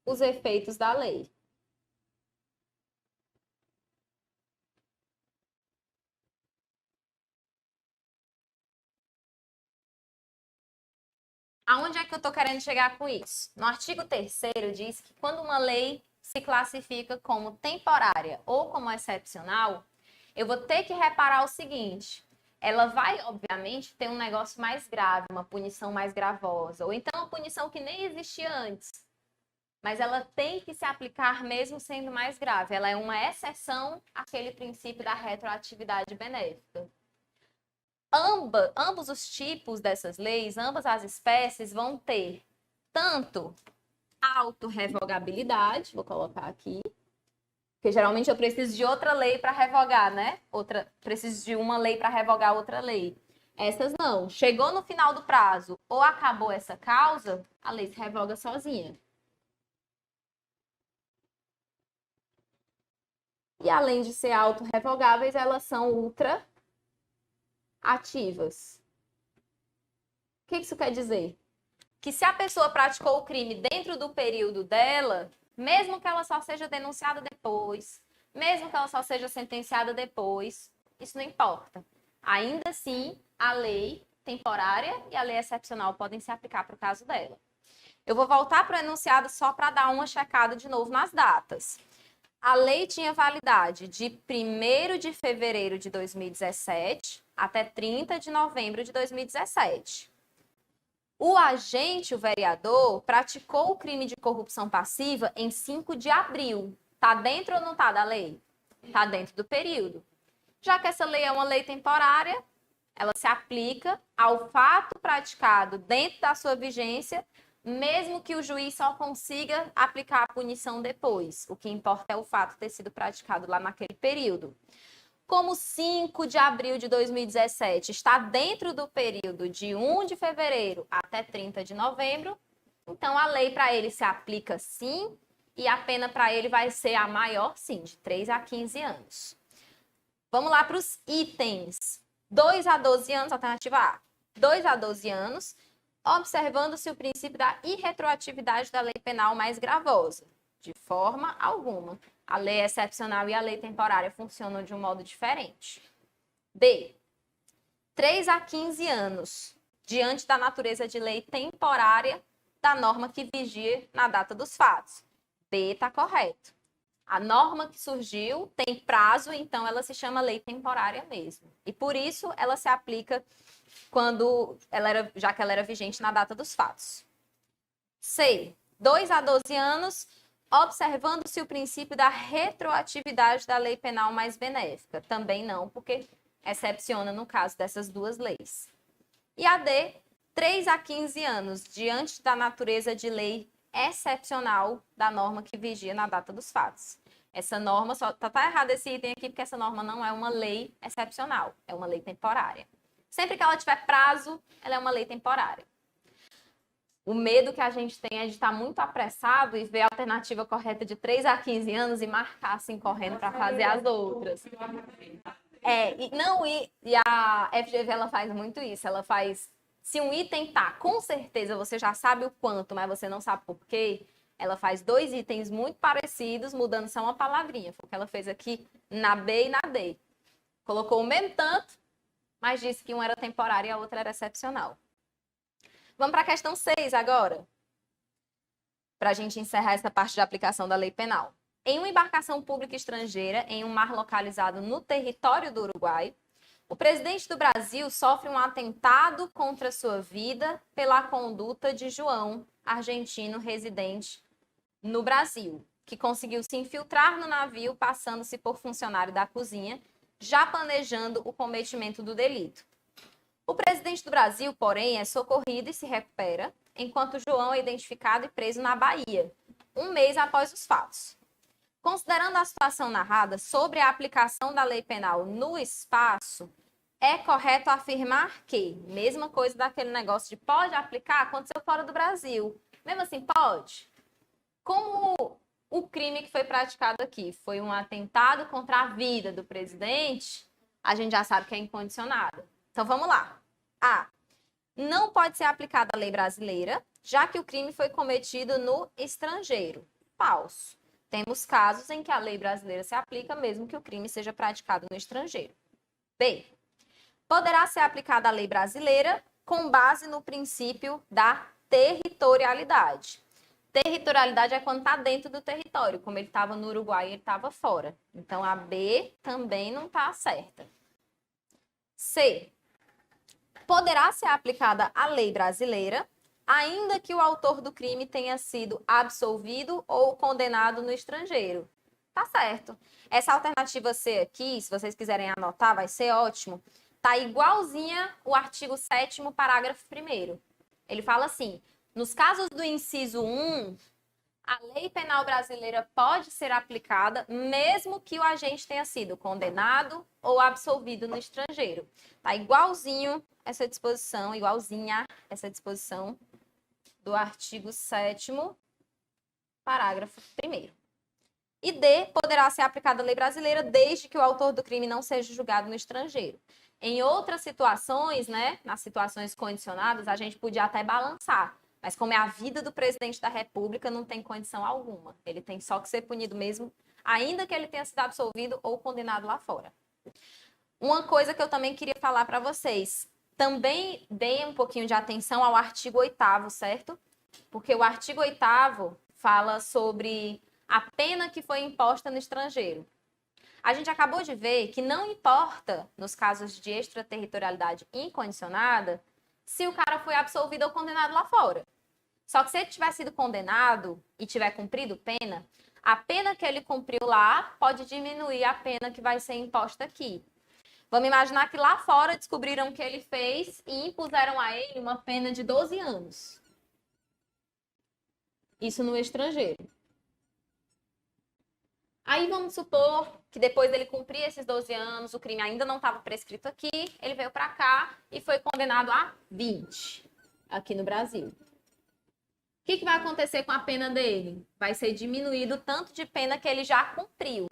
os efeitos da lei. Aonde é que eu estou querendo chegar com isso? No artigo 3º diz que quando uma lei se classifica como temporária ou como excepcional, eu vou ter que reparar o seguinte: ela vai, obviamente, ter um negócio mais grave, uma punição mais gravosa, ou então uma punição que nem existia antes. Mas ela tem que se aplicar mesmo sendo mais grave. Ela é uma exceção àquele princípio da retroatividade benéfica. Ambos os tipos dessas leis, ambas as espécies vão ter tanto autorrevogabilidade, vou colocar aqui, porque geralmente eu preciso de outra lei para revogar, né? Preciso de uma lei para revogar outra lei. Essas não. Chegou no final do prazo ou acabou essa causa, a lei se revoga sozinha. E além de ser autorrevogáveis, elas são ultra ativas. O que isso quer dizer? Que se a pessoa praticou o crime dentro do período dela, mesmo que ela só seja denunciada depois, mesmo que ela só seja sentenciada depois, isso não importa. Ainda assim, a lei temporária e a lei excepcional podem se aplicar para o caso dela. Eu vou voltar para o enunciado só para dar uma checada de novo nas datas. A lei tinha validade de 1º de fevereiro de 2017 até 30 de novembro de 2017. O agente, o vereador, praticou o crime de corrupção passiva em 5 de abril. Está dentro ou não está da lei? Está dentro do período. Já que essa lei é uma lei temporária, ela se aplica ao fato praticado dentro da sua vigência, mesmo que o juiz só consiga aplicar a punição depois. O que importa é o fato ter sido praticado lá naquele período. Como 5 de abril de 2017 está dentro do período de 1 de fevereiro até 30 de novembro, então a lei para ele se aplica sim, e a pena para ele vai ser a maior sim, de 3 a 15 anos. Vamos lá para os itens. 2 a 12 anos, alternativa A. 2 a 12 anos, observando-se o princípio da irretroatividade da lei penal mais gravosa. De forma alguma. A lei excepcional e a lei temporária funcionam de um modo diferente. B. 3 a 15 anos, diante da natureza de lei temporária da norma que vigia na data dos fatos. B está correto. A norma que surgiu tem prazo, então ela se chama lei temporária mesmo. E por isso ela se aplica já que ela era vigente na data dos fatos. C. 2 a 12 anos, observando-se o princípio da retroatividade da lei penal mais benéfica. Também não, porque excepciona no caso dessas duas leis. E a D. 3 a 15 anos, diante da natureza de lei excepcional da norma que vigia na data dos fatos. Essa norma, só tá errado esse item aqui, porque essa norma não é uma lei excepcional, é uma lei temporária. Sempre que ela tiver prazo, ela é uma lei temporária. O medo que a gente tem é de estar muito apressado e ver a alternativa correta de 3 a 15 anos e marcar assim, correndo para fazer as outras. E a FGV ela faz muito isso, ela faz... Se um item tá, com certeza você já sabe o quanto, mas você não sabe por quê, ela faz 2 itens muito parecidos, mudando só uma palavrinha. Foi o que ela fez aqui na B e na D. Colocou o mesmo tanto, mas disse que um era temporário e a outra era excepcional. Vamos para a questão 6 agora, para a gente encerrar essa parte de aplicação da lei penal. Em uma embarcação pública estrangeira, em um mar localizado no território do Uruguai, o presidente do Brasil sofre um atentado contra sua vida pela conduta de João, argentino residente no Brasil, que conseguiu se infiltrar no navio, passando-se por funcionário da cozinha, já planejando o cometimento do delito. O presidente do Brasil, porém, é socorrido e se recupera, enquanto João é identificado e preso na Bahia, um mês após os fatos. Considerando a situação narrada sobre a aplicação da lei penal no espaço, é correto afirmar que, mesma coisa daquele negócio de pode aplicar, aconteceu fora do Brasil. Mesmo assim, pode. Como o crime que foi praticado aqui foi um atentado contra a vida do presidente, a gente já sabe que é incondicionado. Então, vamos lá. A. Não pode ser aplicada a lei brasileira, já que o crime foi cometido no estrangeiro. Falso. Temos casos em que a lei brasileira se aplica mesmo que o crime seja praticado no estrangeiro. B. Poderá ser aplicada a lei brasileira com base no princípio da territorialidade. Territorialidade é quando está dentro do território, como ele estava no Uruguai e ele estava fora. Então, a B também não está certa. C. Poderá ser aplicada a lei brasileira, ainda que o autor do crime tenha sido absolvido ou condenado no estrangeiro. Tá certo. Essa alternativa C aqui, se vocês quiserem anotar, vai ser ótimo. Tá igualzinha o artigo 7º, parágrafo 1º. Ele fala assim: nos casos do inciso 1, a lei penal brasileira pode ser aplicada mesmo que o agente tenha sido condenado ou absolvido no estrangeiro. Tá igualzinho essa disposição, igualzinha essa disposição do artigo 7º, parágrafo 1º. E D, poderá ser aplicada a lei brasileira desde que o autor do crime não seja julgado no estrangeiro. Em outras situações, né, nas situações condicionadas, a gente podia até balançar. Mas como é a vida do presidente da República, não tem condição alguma. Ele tem só que ser punido mesmo, ainda que ele tenha sido absolvido ou condenado lá fora. Uma coisa que eu também queria falar para vocês. Também deem um pouquinho de atenção ao artigo 8º, certo? Porque o artigo 8º fala sobre a pena que foi imposta no estrangeiro. A gente acabou de ver que não importa, nos casos de extraterritorialidade incondicionada, se o cara foi absolvido ou condenado lá fora. Só que se ele tiver sido condenado e tiver cumprido pena, a pena que ele cumpriu lá pode diminuir a pena que vai ser imposta aqui. Vamos imaginar que lá fora descobriram o que ele fez e impuseram a ele uma pena de 12 anos. Isso no estrangeiro. Aí vamos supor que depois dele cumprir esses 12 anos, o crime ainda não estava prescrito aqui, ele veio para cá e foi condenado a 20 aqui no Brasil. O que vai acontecer com a pena dele? Vai ser diminuído o tanto de pena que ele já cumpriu.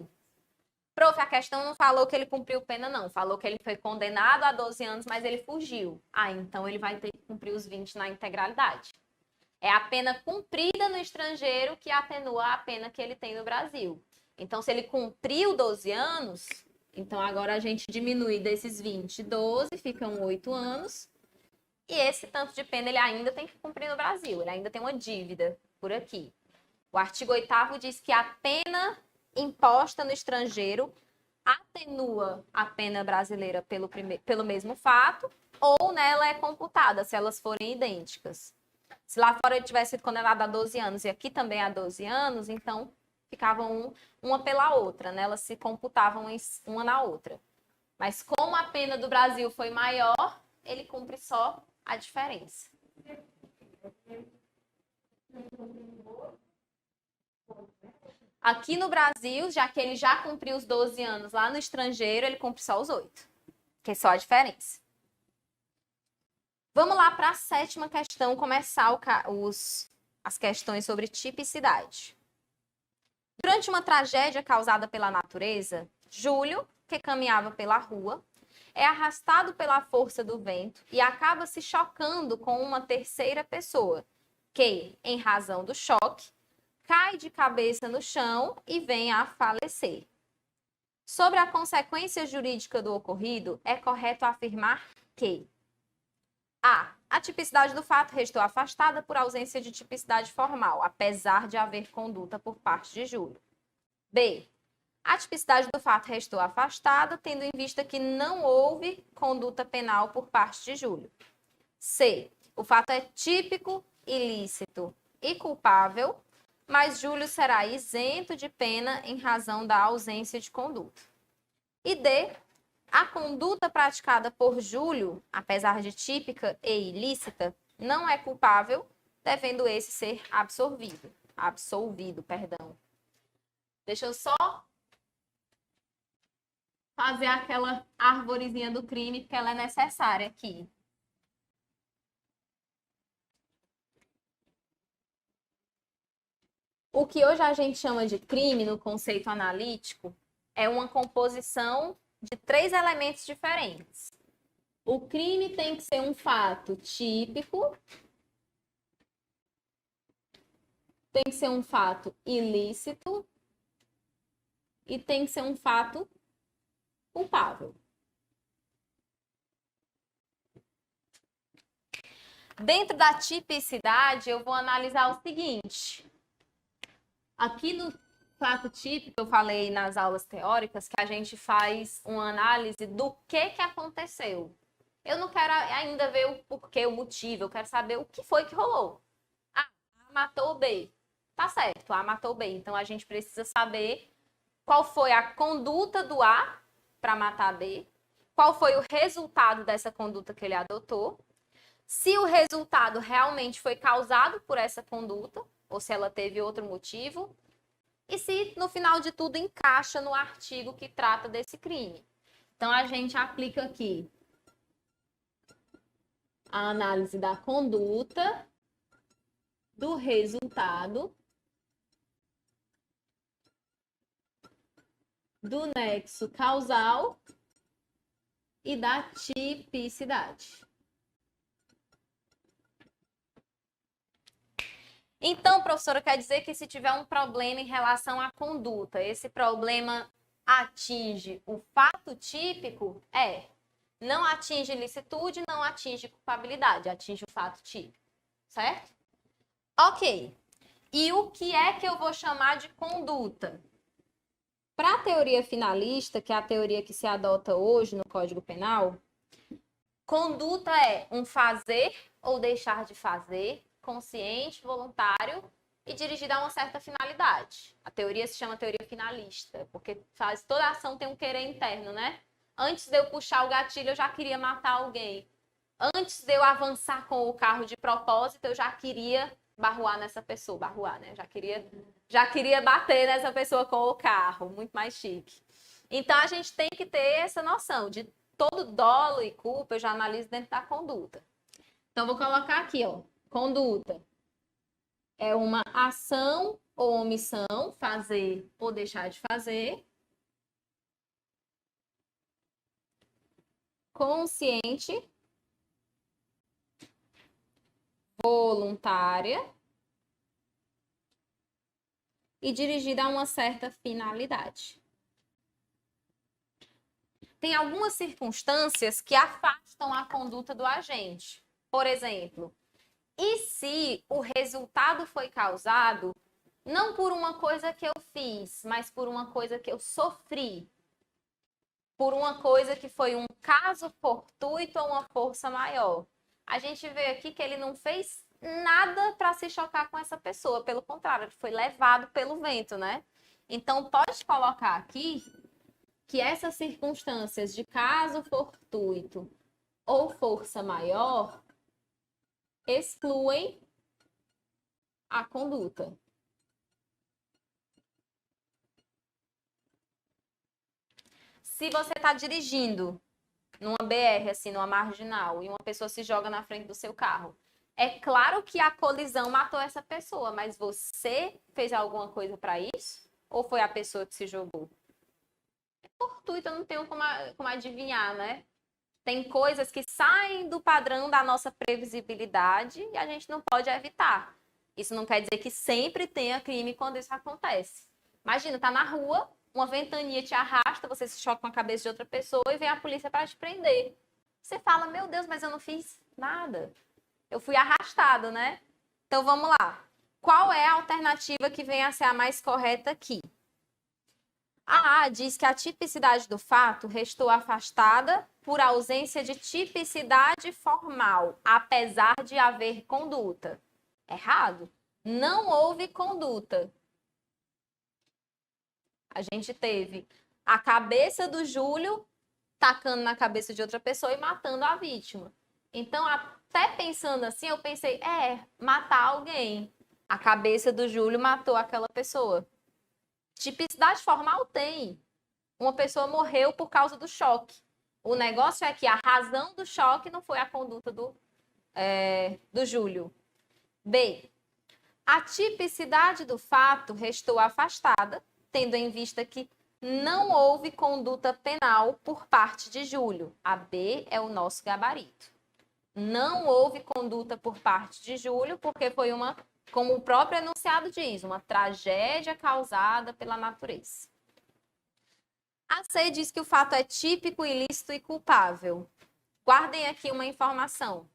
Prof, a questão não falou que ele cumpriu pena, não. Falou que ele foi condenado a 12 anos, mas ele fugiu. Ah, então ele vai ter que cumprir os 20 na integralidade. É a pena cumprida no estrangeiro que atenua a pena que ele tem no Brasil. Então, se ele cumpriu 12 anos, então agora a gente diminui desses 20, 12, ficam 8 anos. E esse tanto de pena ele ainda tem que cumprir no Brasil. Ele ainda tem uma dívida por aqui. O artigo 8º diz que a pena imposta no estrangeiro atenua a pena brasileira pelo mesmo fato ou nela é computada, se elas forem idênticas. Se lá fora ele tivesse sido condenado a 12 anos e aqui também a 12 anos, então ficavam uma pela outra, né? Elas se computavam uma na outra. Mas como a pena do Brasil foi maior, ele cumpre só a diferença. Aqui no Brasil, já que ele já cumpriu os 12 anos lá no estrangeiro, ele cumpre só os 8, que é só a diferença. Vamos lá para a 7ª questão, começar as questões sobre tipicidade. Durante uma tragédia causada pela natureza, Júlio, que caminhava pela rua, é arrastado pela força do vento e acaba se chocando com uma terceira pessoa, que, em razão do choque, cai de cabeça no chão e vem a falecer. Sobre a consequência jurídica do ocorrido, é correto afirmar que a tipicidade do fato restou afastada por ausência de tipicidade formal, apesar de haver conduta por parte de Júlio. B. A tipicidade do fato restou afastada, tendo em vista que não houve conduta penal por parte de Júlio. C. O fato é típico, ilícito e culpável, mas Júlio será isento de pena em razão da ausência de conduta. E D. A conduta praticada por Júlio, apesar de típica e ilícita, não é culpável, devendo esse ser absolvido. Deixa eu só fazer aquela arvorezinha do crime, porque ela é necessária aqui. O que hoje a gente chama de crime no conceito analítico é uma composição de 3 elementos diferentes. O crime tem que ser um fato típico, tem que ser um fato ilícito e tem que ser um fato culpável. Dentro da tipicidade, eu vou analisar o seguinte. Aqui no fato típico, eu falei nas aulas teóricas que a gente faz uma análise do que aconteceu. Eu não quero ainda ver o porquê, o motivo, eu quero saber o que foi que rolou. A matou B. Tá certo, A matou B. Então, a gente precisa saber qual foi a conduta do A para matar B, qual foi o resultado dessa conduta que ele adotou, se o resultado realmente foi causado por essa conduta, ou se ela teve outro motivo, e se, no final de tudo, encaixa no artigo que trata desse crime. Então, a gente aplica aqui a análise da conduta, do resultado, do nexo causal e da tipicidade. Então, professora, quer dizer que se tiver um problema em relação à conduta, esse problema atinge o fato típico? Não atinge licitude, não atinge culpabilidade, atinge o fato típico, certo? Ok. E o que é que eu vou chamar de conduta? Para a teoria finalista, que é a teoria que se adota hoje no Código Penal, conduta é um fazer ou deixar de fazer, consciente, voluntário e dirigido a uma certa finalidade. A teoria se chama teoria finalista, porque toda ação tem um querer interno, né? Antes de eu puxar o gatilho, eu já queria matar alguém. Antes de eu avançar com o carro de propósito, eu já queria barruar nessa pessoa. Barruar, né? Já queria bater nessa pessoa com o carro. Muito mais chique. Então, a gente tem que ter essa noção de todo dolo e culpa, eu já analiso dentro da conduta. Então, vou colocar aqui, ó. Conduta é uma ação ou omissão, fazer ou deixar de fazer, consciente, voluntária e dirigida a uma certa finalidade. Tem algumas circunstâncias que afastam a conduta do agente. Por exemplo, e se o resultado foi causado não por uma coisa que eu fiz, mas por uma coisa que eu sofri? Por uma coisa que foi um caso fortuito ou uma força maior. A gente vê aqui que ele não fez nada para se chocar com essa pessoa, pelo contrário, ele foi levado pelo vento, né? Então, pode colocar aqui que essas circunstâncias de caso fortuito ou força maior excluem a conduta. Se você está dirigindo numa BR, assim, numa marginal, e uma pessoa se joga na frente do seu carro, é claro que a colisão matou essa pessoa, mas você fez alguma coisa para isso? Ou foi a pessoa que se jogou? É fortuito, eu não tenho como adivinhar, né? Tem coisas que saem do padrão da nossa previsibilidade e a gente não pode evitar. Isso não quer dizer que sempre tenha crime quando isso acontece. Imagina, tá na rua, uma ventania te arrasta, você se choca com a cabeça de outra pessoa e vem a polícia para te prender. Você fala, meu Deus, mas eu não fiz nada. Eu fui arrastado, né? Então vamos lá. Qual é a alternativa que vem a ser a mais correta aqui? A A diz que a tipicidade do fato restou afastada por ausência de tipicidade formal, apesar de haver conduta. Errado. Não houve conduta. A gente teve a cabeça do Júlio tacando na cabeça de outra pessoa e matando a vítima. Então, até pensando assim, eu pensei, matar alguém. A cabeça do Júlio matou aquela pessoa. Tipicidade formal tem. Uma pessoa morreu por causa do choque. O negócio é que a razão do choque não foi a conduta do Júlio. B. A tipicidade do fato restou afastada, tendo em vista que não houve conduta penal por parte de Júlio. A B é o nosso gabarito. Não houve conduta por parte de Júlio, porque foi como o próprio enunciado diz, uma tragédia causada pela natureza. A C diz que o fato é típico, ilícito e culpável. Guardem aqui uma informação.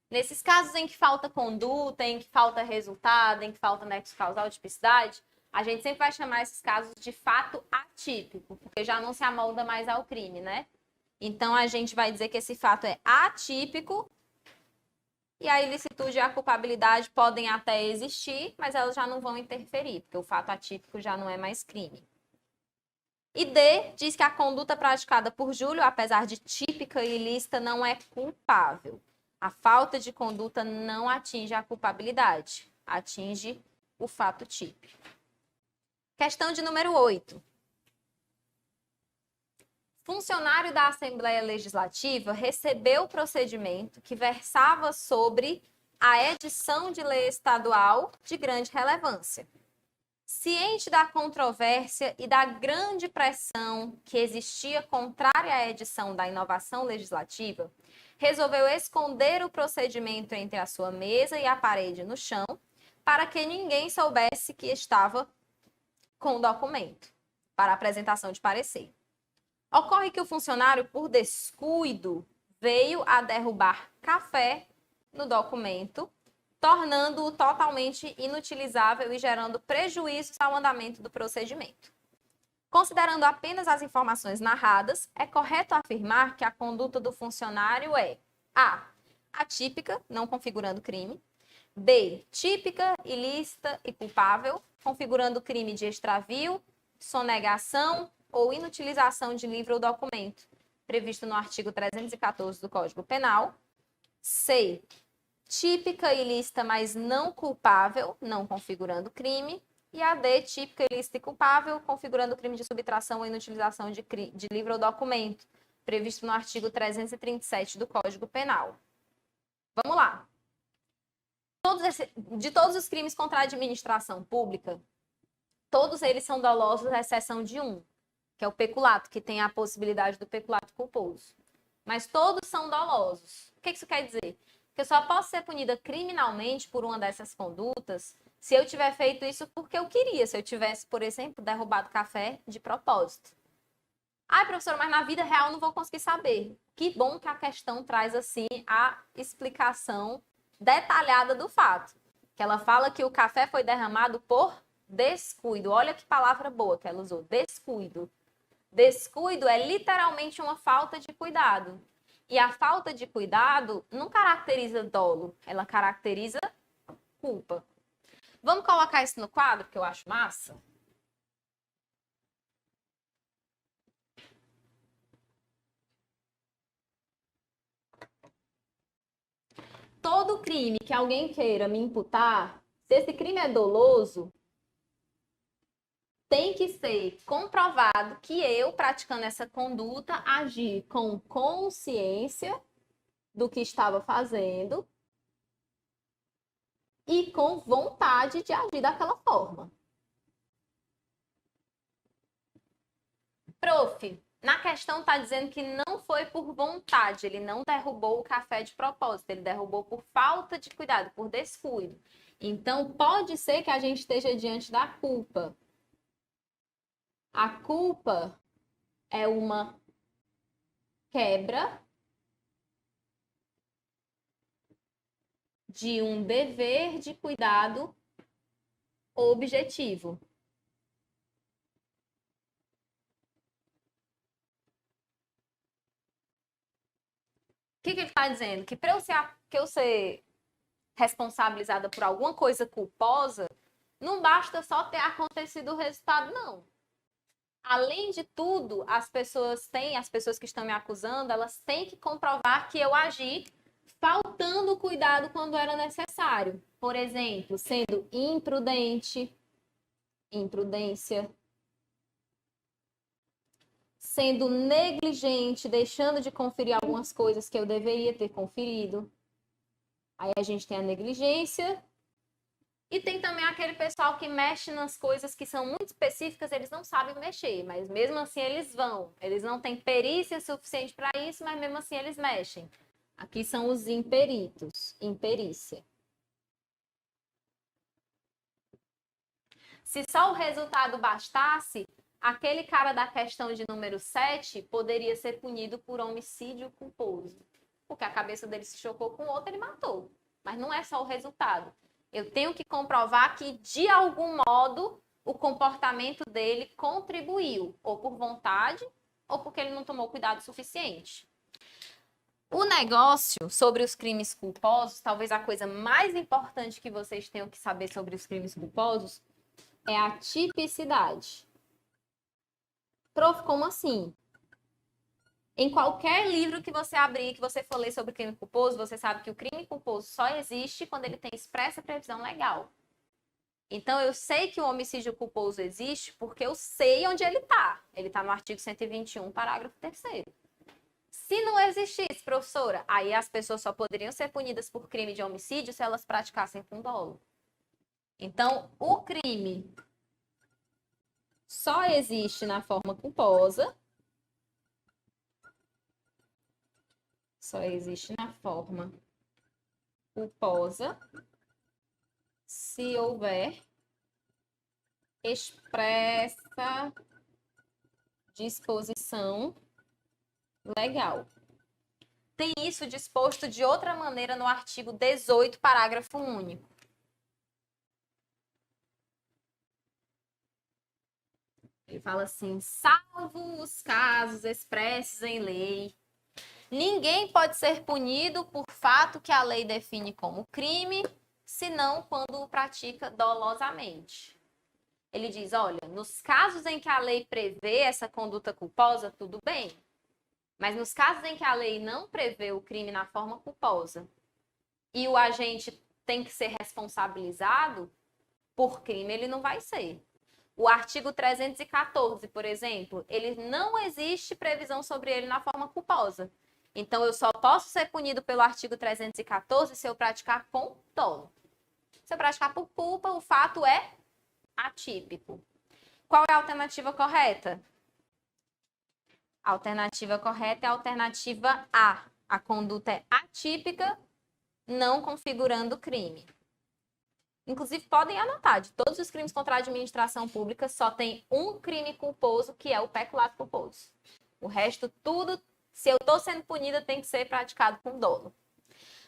Nesses casos em que falta conduta, em que falta resultado, em que falta nexo causal, tipicidade, a gente sempre vai chamar esses casos de fato atípico, porque já não se amolda mais ao crime, né? Então, a gente vai dizer que esse fato é atípico e a ilicitude e a culpabilidade podem até existir, mas elas já não vão interferir, porque o fato atípico já não é mais crime. E D diz que a conduta praticada por Júlio, apesar de típica e ilícita, não é culpável. A falta de conduta não atinge a culpabilidade, atinge o fato típico. Questão de número 8. Funcionário da Assembleia Legislativa recebeu o procedimento que versava sobre a edição de lei estadual de grande relevância. Ciente da controvérsia e da grande pressão que existia contrária à edição da inovação legislativa, resolveu esconder o procedimento entre a sua mesa e a parede no chão, para que ninguém soubesse que estava com o documento para apresentação de parecer. Ocorre que o funcionário, por descuido, veio a derrubar café no documento, tornando-o totalmente inutilizável e gerando prejuízos ao andamento do procedimento. Considerando apenas as informações narradas, é correto afirmar que a conduta do funcionário é A. Atípica, não configurando crime. B. Típica, ilícita e culpável, configurando crime de extravio, sonegação ou inutilização de livro ou documento, previsto no artigo 314 do Código Penal. C. Típica, ilícita, mas não culpável, não configurando crime. E a D, típica, ilícita e culpável, configurando crime de subtração ou inutilização de livro ou documento, previsto no artigo 337 do Código Penal. Vamos lá. De todos os crimes contra a administração pública, todos eles são dolosos, à exceção de um, que é o peculato, que tem a possibilidade do peculato culposo. mas todos são dolosos. O que isso quer dizer? Que eu só posso ser punida criminalmente por uma dessas condutas se eu tiver feito isso porque eu queria, se eu tivesse, por exemplo, derrubado café de propósito. Ai, professora, mas na vida real eu não vou conseguir saber. Que bom que a questão traz, assim, a explicação detalhada do fato. Que ela fala que o café foi derramado por descuido. Olha que palavra boa que ela usou, descuido. Descuido é literalmente uma falta de cuidado. E a falta de cuidado não caracteriza dolo, ela caracteriza culpa. Vamos colocar isso no quadro, que eu acho massa? Todo crime que alguém queira me imputar, se esse crime é doloso, tem que ser comprovado que eu, praticando essa conduta, agi com consciência do que estava fazendo e com vontade de agir daquela forma. Prof, na questão está dizendo que não foi por vontade, ele não derrubou o café de propósito, ele derrubou por falta de cuidado, por descuido. Então, pode ser que a gente esteja diante da culpa. A culpa é uma quebra de um dever de cuidado objetivo. O que ele está dizendo? Que para eu ser responsabilizada por alguma coisa culposa, não basta só ter acontecido o resultado, não. Além de tudo, as pessoas que estão me acusando, elas têm que comprovar que eu agi faltando cuidado quando era necessário. Por exemplo, sendo imprudente, imprudência, sendo negligente, deixando de conferir algumas coisas que eu deveria ter conferido. Aí a gente tem a negligência. E tem também aquele pessoal que mexe nas coisas que são muito específicas, eles não sabem mexer, mas mesmo assim eles vão. Eles não têm perícia suficiente para isso, mas mesmo assim eles mexem. Aqui são os imperitos, imperícia. Se só o resultado bastasse, aquele cara da questão de número 7 poderia ser punido por homicídio culposo. Porque a cabeça dele se chocou com o outro, ele matou. Mas não é só o resultado. Eu tenho que comprovar que, de algum modo, o comportamento dele contribuiu, ou por vontade, ou porque ele não tomou cuidado suficiente. O negócio sobre os crimes culposos, talvez a coisa mais importante que vocês tenham que saber sobre os crimes culposos, é a tipicidade. Prof, como assim? Em qualquer livro que você abrir, que você for ler sobre crime culposo, você sabe que o crime culposo só existe quando ele tem expressa previsão legal. Então, eu sei que o homicídio culposo existe porque eu sei onde ele está. Ele está no artigo 121, parágrafo 3º. Se não existisse, professora, aí as pessoas só poderiam ser punidas por crime de homicídio se elas praticassem com dolo. Então, o crime só existe na forma culposa. Só existe na forma culposa se houver expressa disposição legal. Tem isso disposto de outra maneira no artigo 18, parágrafo único. Ele fala assim: salvo os casos expressos em lei, ninguém pode ser punido por fato que a lei define como crime, senão quando o pratica dolosamente. Ele diz, olha, nos casos em que a lei prevê essa conduta culposa, tudo bem. Mas nos casos em que a lei não prevê o crime na forma culposa e o agente tem que ser responsabilizado por crime, ele não vai ser. O artigo 314, por exemplo, ele não existe previsão sobre ele na forma culposa. Então, eu só posso ser punido pelo artigo 314 se eu praticar com dolo. Se eu praticar por culpa, o fato é atípico. Qual é a alternativa correta? A alternativa correta é a alternativa A. A conduta é atípica, não configurando crime. Inclusive, podem anotar, de todos os crimes contra a administração pública, só tem um crime culposo, que é o peculato culposo. O resto, tudo, se eu estou sendo punida, tem que ser praticado com dolo.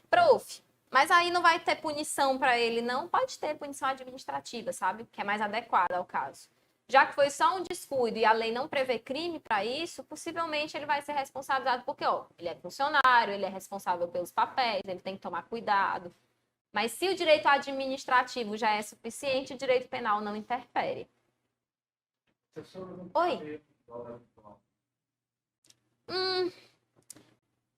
Prof, mas aí não vai ter punição para ele, não? Pode ter punição administrativa, sabe? Que é mais adequada ao caso. Já que foi só um descuido e a lei não prevê crime para isso, possivelmente ele vai ser responsabilizado porque, ó, ele é funcionário, ele é responsável pelos papéis, ele tem que tomar cuidado. Mas se o direito administrativo já é suficiente, o direito penal não interfere. Oi?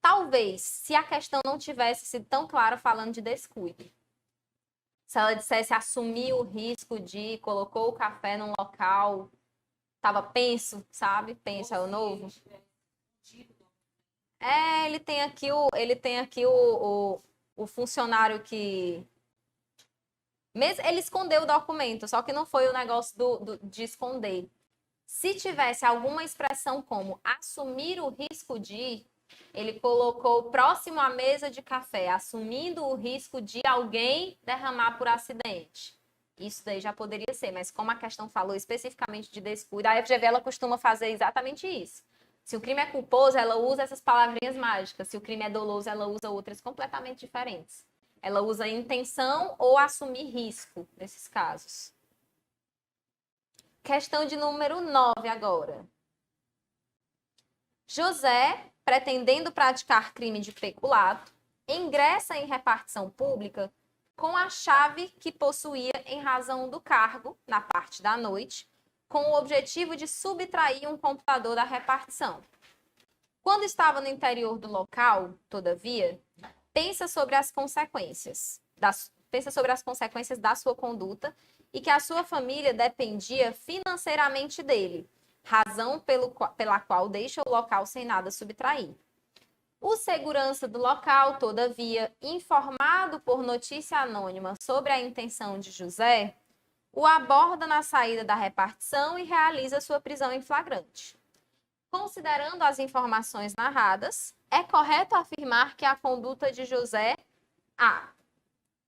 Talvez, se a questão não tivesse sido tão clara falando de descuido. Se ela dissesse assumir o risco de colocou o café num local, tava penso, sabe? Penso é o novo. É, ele tem aqui o funcionário que mesmo ele escondeu o documento, só que não foi o negócio de esconder. Se tivesse alguma expressão como assumir o risco de, ele colocou próximo à mesa de café, assumindo o risco de alguém derramar por acidente. Isso daí já poderia ser, mas como a questão falou especificamente de descuido, a FGV ela costuma fazer exatamente isso. Se o crime é culposo, ela usa essas palavrinhas mágicas. Se o crime é doloso, ela usa outras completamente diferentes. Ela usa intenção ou assumir risco nesses casos. Questão de número 9 agora. José, pretendendo praticar crime de peculato, ingressa em repartição pública com a chave que possuía em razão do cargo, na parte da noite, com o objetivo de subtrair um computador da repartição. Quando estava no interior do local, todavia, pensa sobre as consequências da sua conduta e que a sua família dependia financeiramente dele, razão pela qual deixa o local sem nada subtrair. O segurança do local, todavia, informado por notícia anônima sobre a intenção de José, o aborda na saída da repartição e realiza sua prisão em flagrante. Considerando as informações narradas, é correto afirmar que a conduta de José A.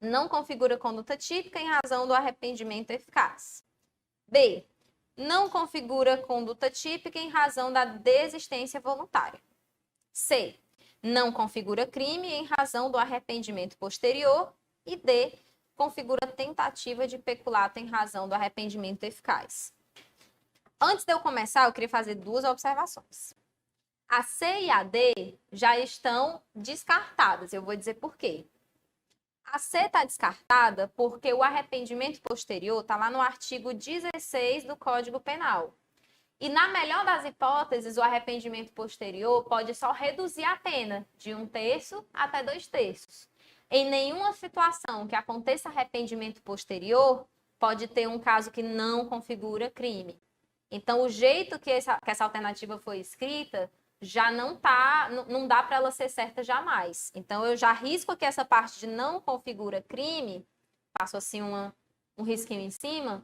não configura conduta típica em razão do arrependimento eficaz. B. Não configura conduta típica em razão da desistência voluntária. C. Não configura crime em razão do arrependimento posterior. E D. Configura tentativa de peculato em razão do arrependimento eficaz. Antes de eu começar, eu queria fazer duas observações. A C e a D já estão descartadas. Eu vou dizer por quê. A C está descartada porque o arrependimento posterior está lá no artigo 16 do Código Penal. E na melhor das hipóteses, o arrependimento posterior pode só reduzir a pena de 1/3 até 2/3. Em nenhuma situação que aconteça arrependimento posterior, pode ter um caso que não configura crime. Então, o jeito que essa alternativa foi escrita já não dá para ela ser certa jamais. Então, eu já risco aqui essa parte de não configura crime, passo assim um risquinho em cima,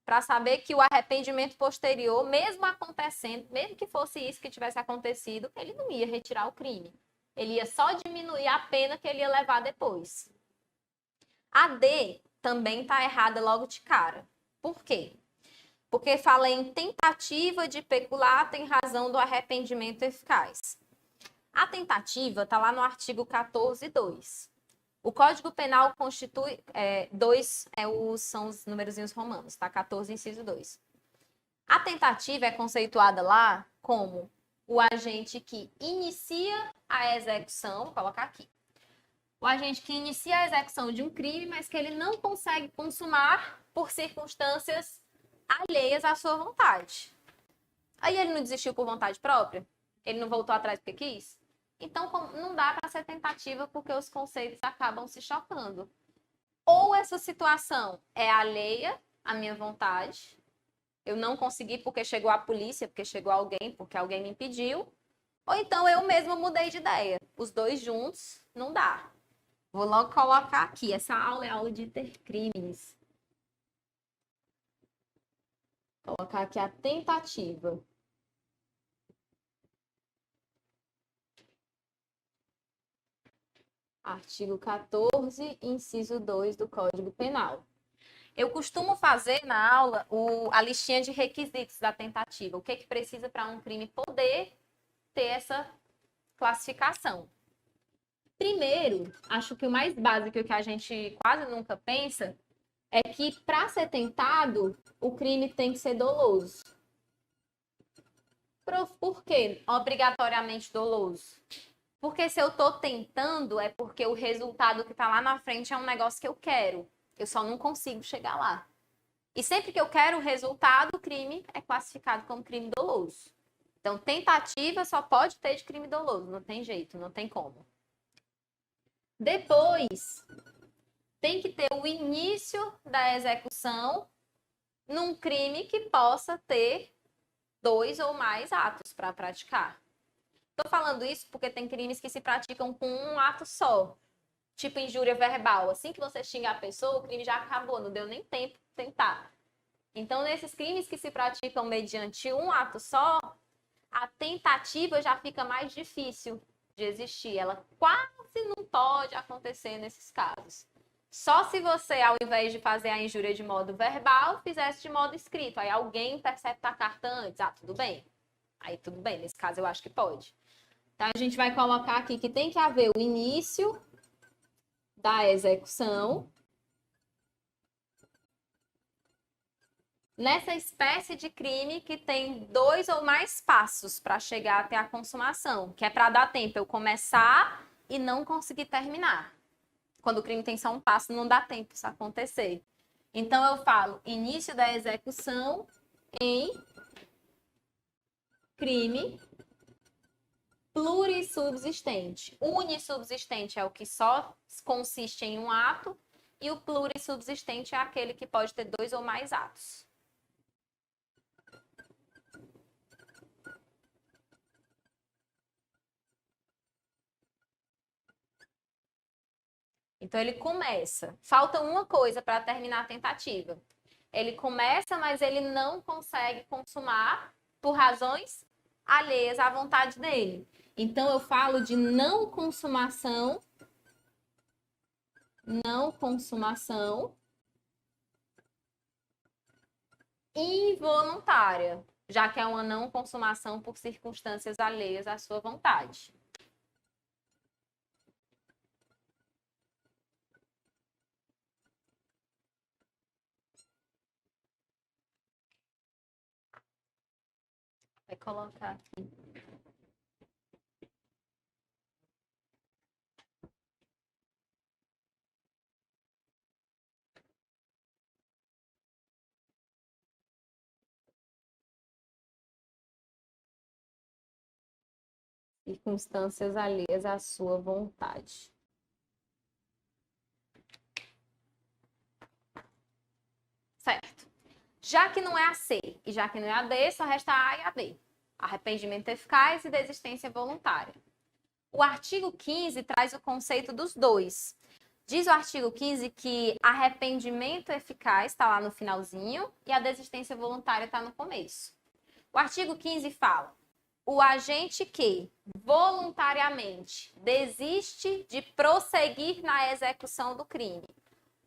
para saber que o arrependimento posterior, mesmo acontecendo, mesmo que fosse isso que tivesse acontecido, ele não ia retirar o crime. Ele ia só diminuir a pena que ele ia levar depois. A D também está errada logo de cara. Por quê? Porque fala em tentativa de peculato em razão do arrependimento eficaz. A tentativa está lá no artigo 14.2. O Código Penal constitui... 2 são os numerozinhos romanos, tá? 14, inciso 2. A tentativa é conceituada lá como o agente que inicia a execução, vou colocar aqui. O agente que inicia a execução de um crime, mas que ele não consegue consumar por circunstâncias alheias à sua vontade. Aí ele não desistiu por vontade própria? Ele não voltou atrás porque quis? Então, não dá para ser tentativa porque os conceitos acabam se chocando. Ou essa situação é alheia à minha vontade, eu não consegui porque chegou a polícia, porque chegou alguém, porque alguém me impediu, ou então eu mesma mudei de ideia. Os dois juntos, não dá. Vou logo colocar aqui, essa aula é aula de intercrimes. Colocar aqui a tentativa. Artigo 14, inciso 2 do Código Penal. Eu costumo fazer na aula a listinha de requisitos da tentativa. O que precisa para um crime poder ter essa classificação. Primeiro, acho que o mais básico que a gente quase nunca pensa é que para ser tentado, o crime tem que ser doloso. Por quê? Obrigatoriamente doloso. Porque se eu estou tentando, é porque o resultado que está lá na frente é um negócio que eu quero. Eu só não consigo chegar lá. E sempre que eu quero o resultado, o crime é classificado como crime doloso. Então, tentativa só pode ter de crime doloso. Não tem jeito, não tem como. Depois, tem que ter o início da execução num crime que possa ter 2 ou mais atos para praticar. Estou falando isso porque tem crimes que se praticam com um ato só. Tipo injúria verbal. Assim que você xinga a pessoa, o crime já acabou, não deu nem tempo de tentar. Então, nesses crimes que se praticam mediante um ato só, a tentativa já fica mais difícil de existir. Ela quase não pode acontecer nesses casos. Só se você, ao invés de fazer a injúria de modo verbal, fizesse de modo escrito. Aí alguém intercepta a carta antes. Ah, tudo bem. Aí tudo bem, nesse caso eu acho que pode. Então, a gente vai colocar aqui que tem que haver o início da execução nessa espécie de crime que tem 2 ou mais passos para chegar até a consumação, que é para dar tempo eu começar e não conseguir terminar. Quando o crime tem só um passo, não dá tempo isso acontecer. Então, eu falo início da execução em crime plurissubsistente. Unissubsistente é o que só consiste em um ato e o plurissubsistente é aquele que pode ter 2 ou mais atos. Então, ele começa. Falta uma coisa para terminar a tentativa. Ele começa, mas ele não consegue consumar por razões alheias à vontade dele. Então, eu falo de não consumação involuntária, já que é uma não consumação por circunstâncias alheias à sua vontade. Vai colocar aqui. Circunstâncias alheias à sua vontade. Certo. Já que não é a C e já que não é a D, só resta a A e a B. Arrependimento eficaz e desistência voluntária. O artigo 15 traz o conceito dos dois. Diz o artigo 15 que arrependimento eficaz está lá no finalzinho e a desistência voluntária está no começo. O artigo 15 fala: o agente que voluntariamente desiste de prosseguir na execução do crime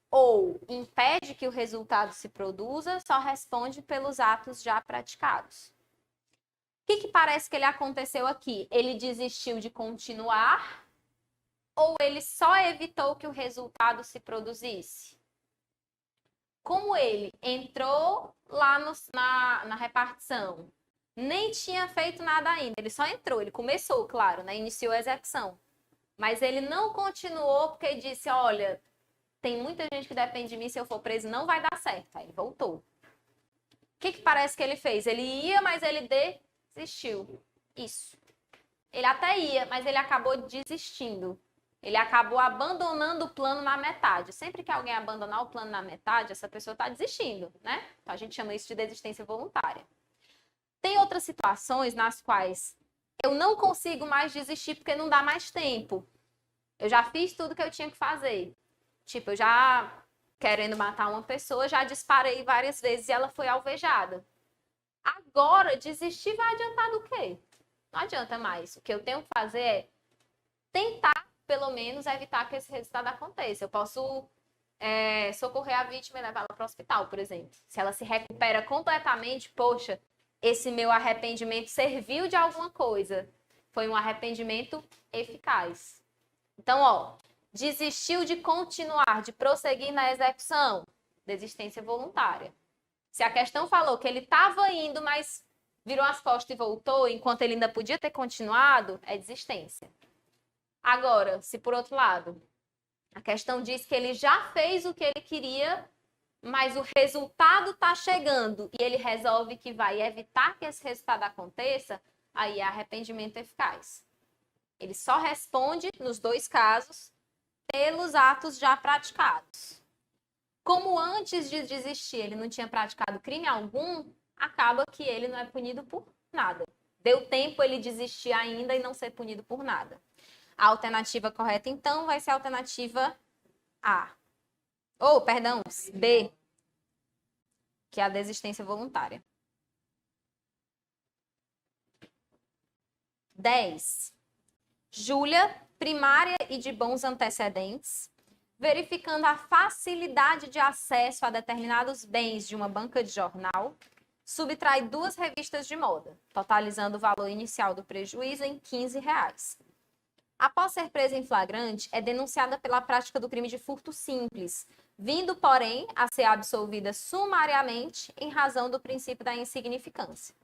ou impede que o resultado se produza, só responde pelos atos já praticados. O que parece que ele aconteceu aqui? Ele desistiu de continuar ou ele só evitou que o resultado se produzisse? Como ele entrou lá na repartição, nem tinha feito nada ainda, ele só entrou, ele começou, claro, né? Iniciou a execução. Mas ele não continuou porque disse, olha, tem muita gente que depende de mim, se eu for preso não vai dar certo. Aí ele voltou. O que parece que ele fez? Ele ia, mas ele desistiu. Isso. Ele até ia, mas ele acabou desistindo. Ele acabou abandonando o plano na metade. Sempre que alguém abandonar o plano na metade, essa pessoa está desistindo, né? Então a gente chama isso de desistência voluntária. Tem outras situações nas quais eu não consigo mais desistir porque não dá mais tempo. Eu já fiz tudo que eu tinha que fazer. Tipo, eu já, querendo matar uma pessoa, já disparei várias vezes e ela foi alvejada. Agora, desistir vai adiantar do quê? Não adianta mais. O que eu tenho que fazer é tentar pelo menos, evitar que esse resultado aconteça. Eu posso socorrer a vítima e levá-la para o hospital, por exemplo. Se ela se recupera completamente, poxa, esse meu arrependimento serviu de alguma coisa. Foi um arrependimento eficaz. Então, ó, desistiu de continuar, de prosseguir na execução, desistência voluntária. Se a questão falou que ele estava indo, mas virou as costas e voltou, enquanto ele ainda podia ter continuado, é desistência. Agora, se por outro lado, a questão diz que ele já fez o que ele queria, mas o resultado está chegando e ele resolve que vai evitar que esse resultado aconteça, aí é arrependimento eficaz. Ele só responde, nos dois casos, pelos atos já praticados. Como antes de desistir ele não tinha praticado crime algum, acaba que ele não é punido por nada. Deu tempo ele desistir ainda e não ser punido por nada. A alternativa correta, então, vai ser a alternativa A. Perdão, B, que é a desistência voluntária. 10. Júlia, primária e de bons antecedentes, verificando a facilidade de acesso a determinados bens de uma banca de jornal, subtrai 2 revistas de moda, totalizando o valor inicial do prejuízo em R$15. Após ser presa em flagrante, é denunciada pela prática do crime de furto simples, vindo, porém, a ser absolvida sumariamente em razão do princípio da insignificância.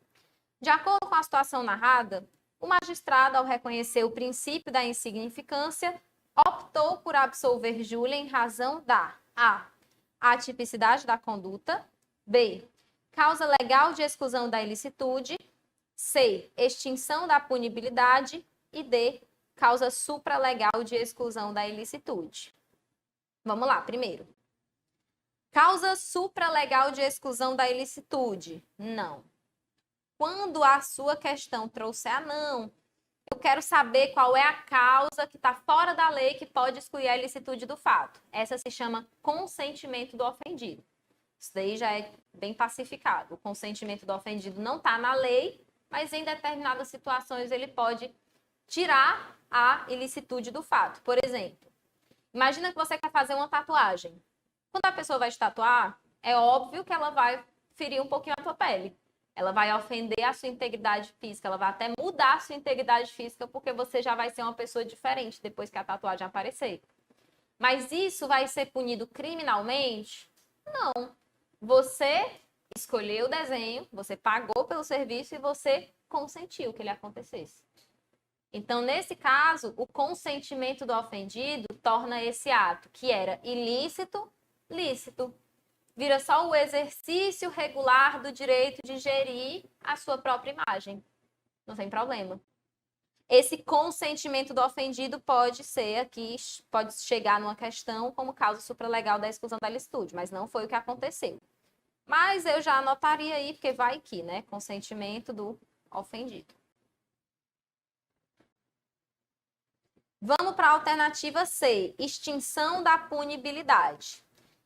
De acordo com a situação narrada, o magistrado, ao reconhecer o princípio da insignificância, optou por absolver Júlia em razão da A. Atipicidade da conduta, B. Causa legal de exclusão da ilicitude, C. Extinção da punibilidade e D. Causa supralegal de exclusão da ilicitude. Vamos lá, primeiro. Causa supralegal de exclusão da ilicitude? Não. Quando a sua questão trouxer não, eu quero saber qual é a causa que está fora da lei que pode excluir a ilicitude do fato. Essa se chama consentimento do ofendido. Isso daí já é bem pacificado. O consentimento do ofendido não está na lei, mas em determinadas situações ele pode tirar a ilicitude do fato. Por exemplo, imagina que você quer fazer uma tatuagem. Quando a pessoa vai te tatuar, é óbvio que ela vai ferir um pouquinho a tua pele. Ela vai ofender a sua integridade física, ela vai até mudar a sua integridade física, porque você já vai ser uma pessoa diferente depois que a tatuagem aparecer. Mas isso vai ser punido criminalmente? Não. Você escolheu o desenho, você pagou pelo serviço e você consentiu que ele acontecesse. Então, nesse caso, o consentimento do ofendido torna esse ato, que era ilícito, lícito. Vira só o exercício regular do direito de gerir a sua própria imagem. Não tem problema. Esse consentimento do ofendido pode ser aqui, pode chegar numa questão como causa supralegal da exclusão da ilicitude, mas não foi o que aconteceu. Mas eu já anotaria aí, porque vai aqui, né? Consentimento do ofendido. Vamos para a alternativa C, extinção da punibilidade.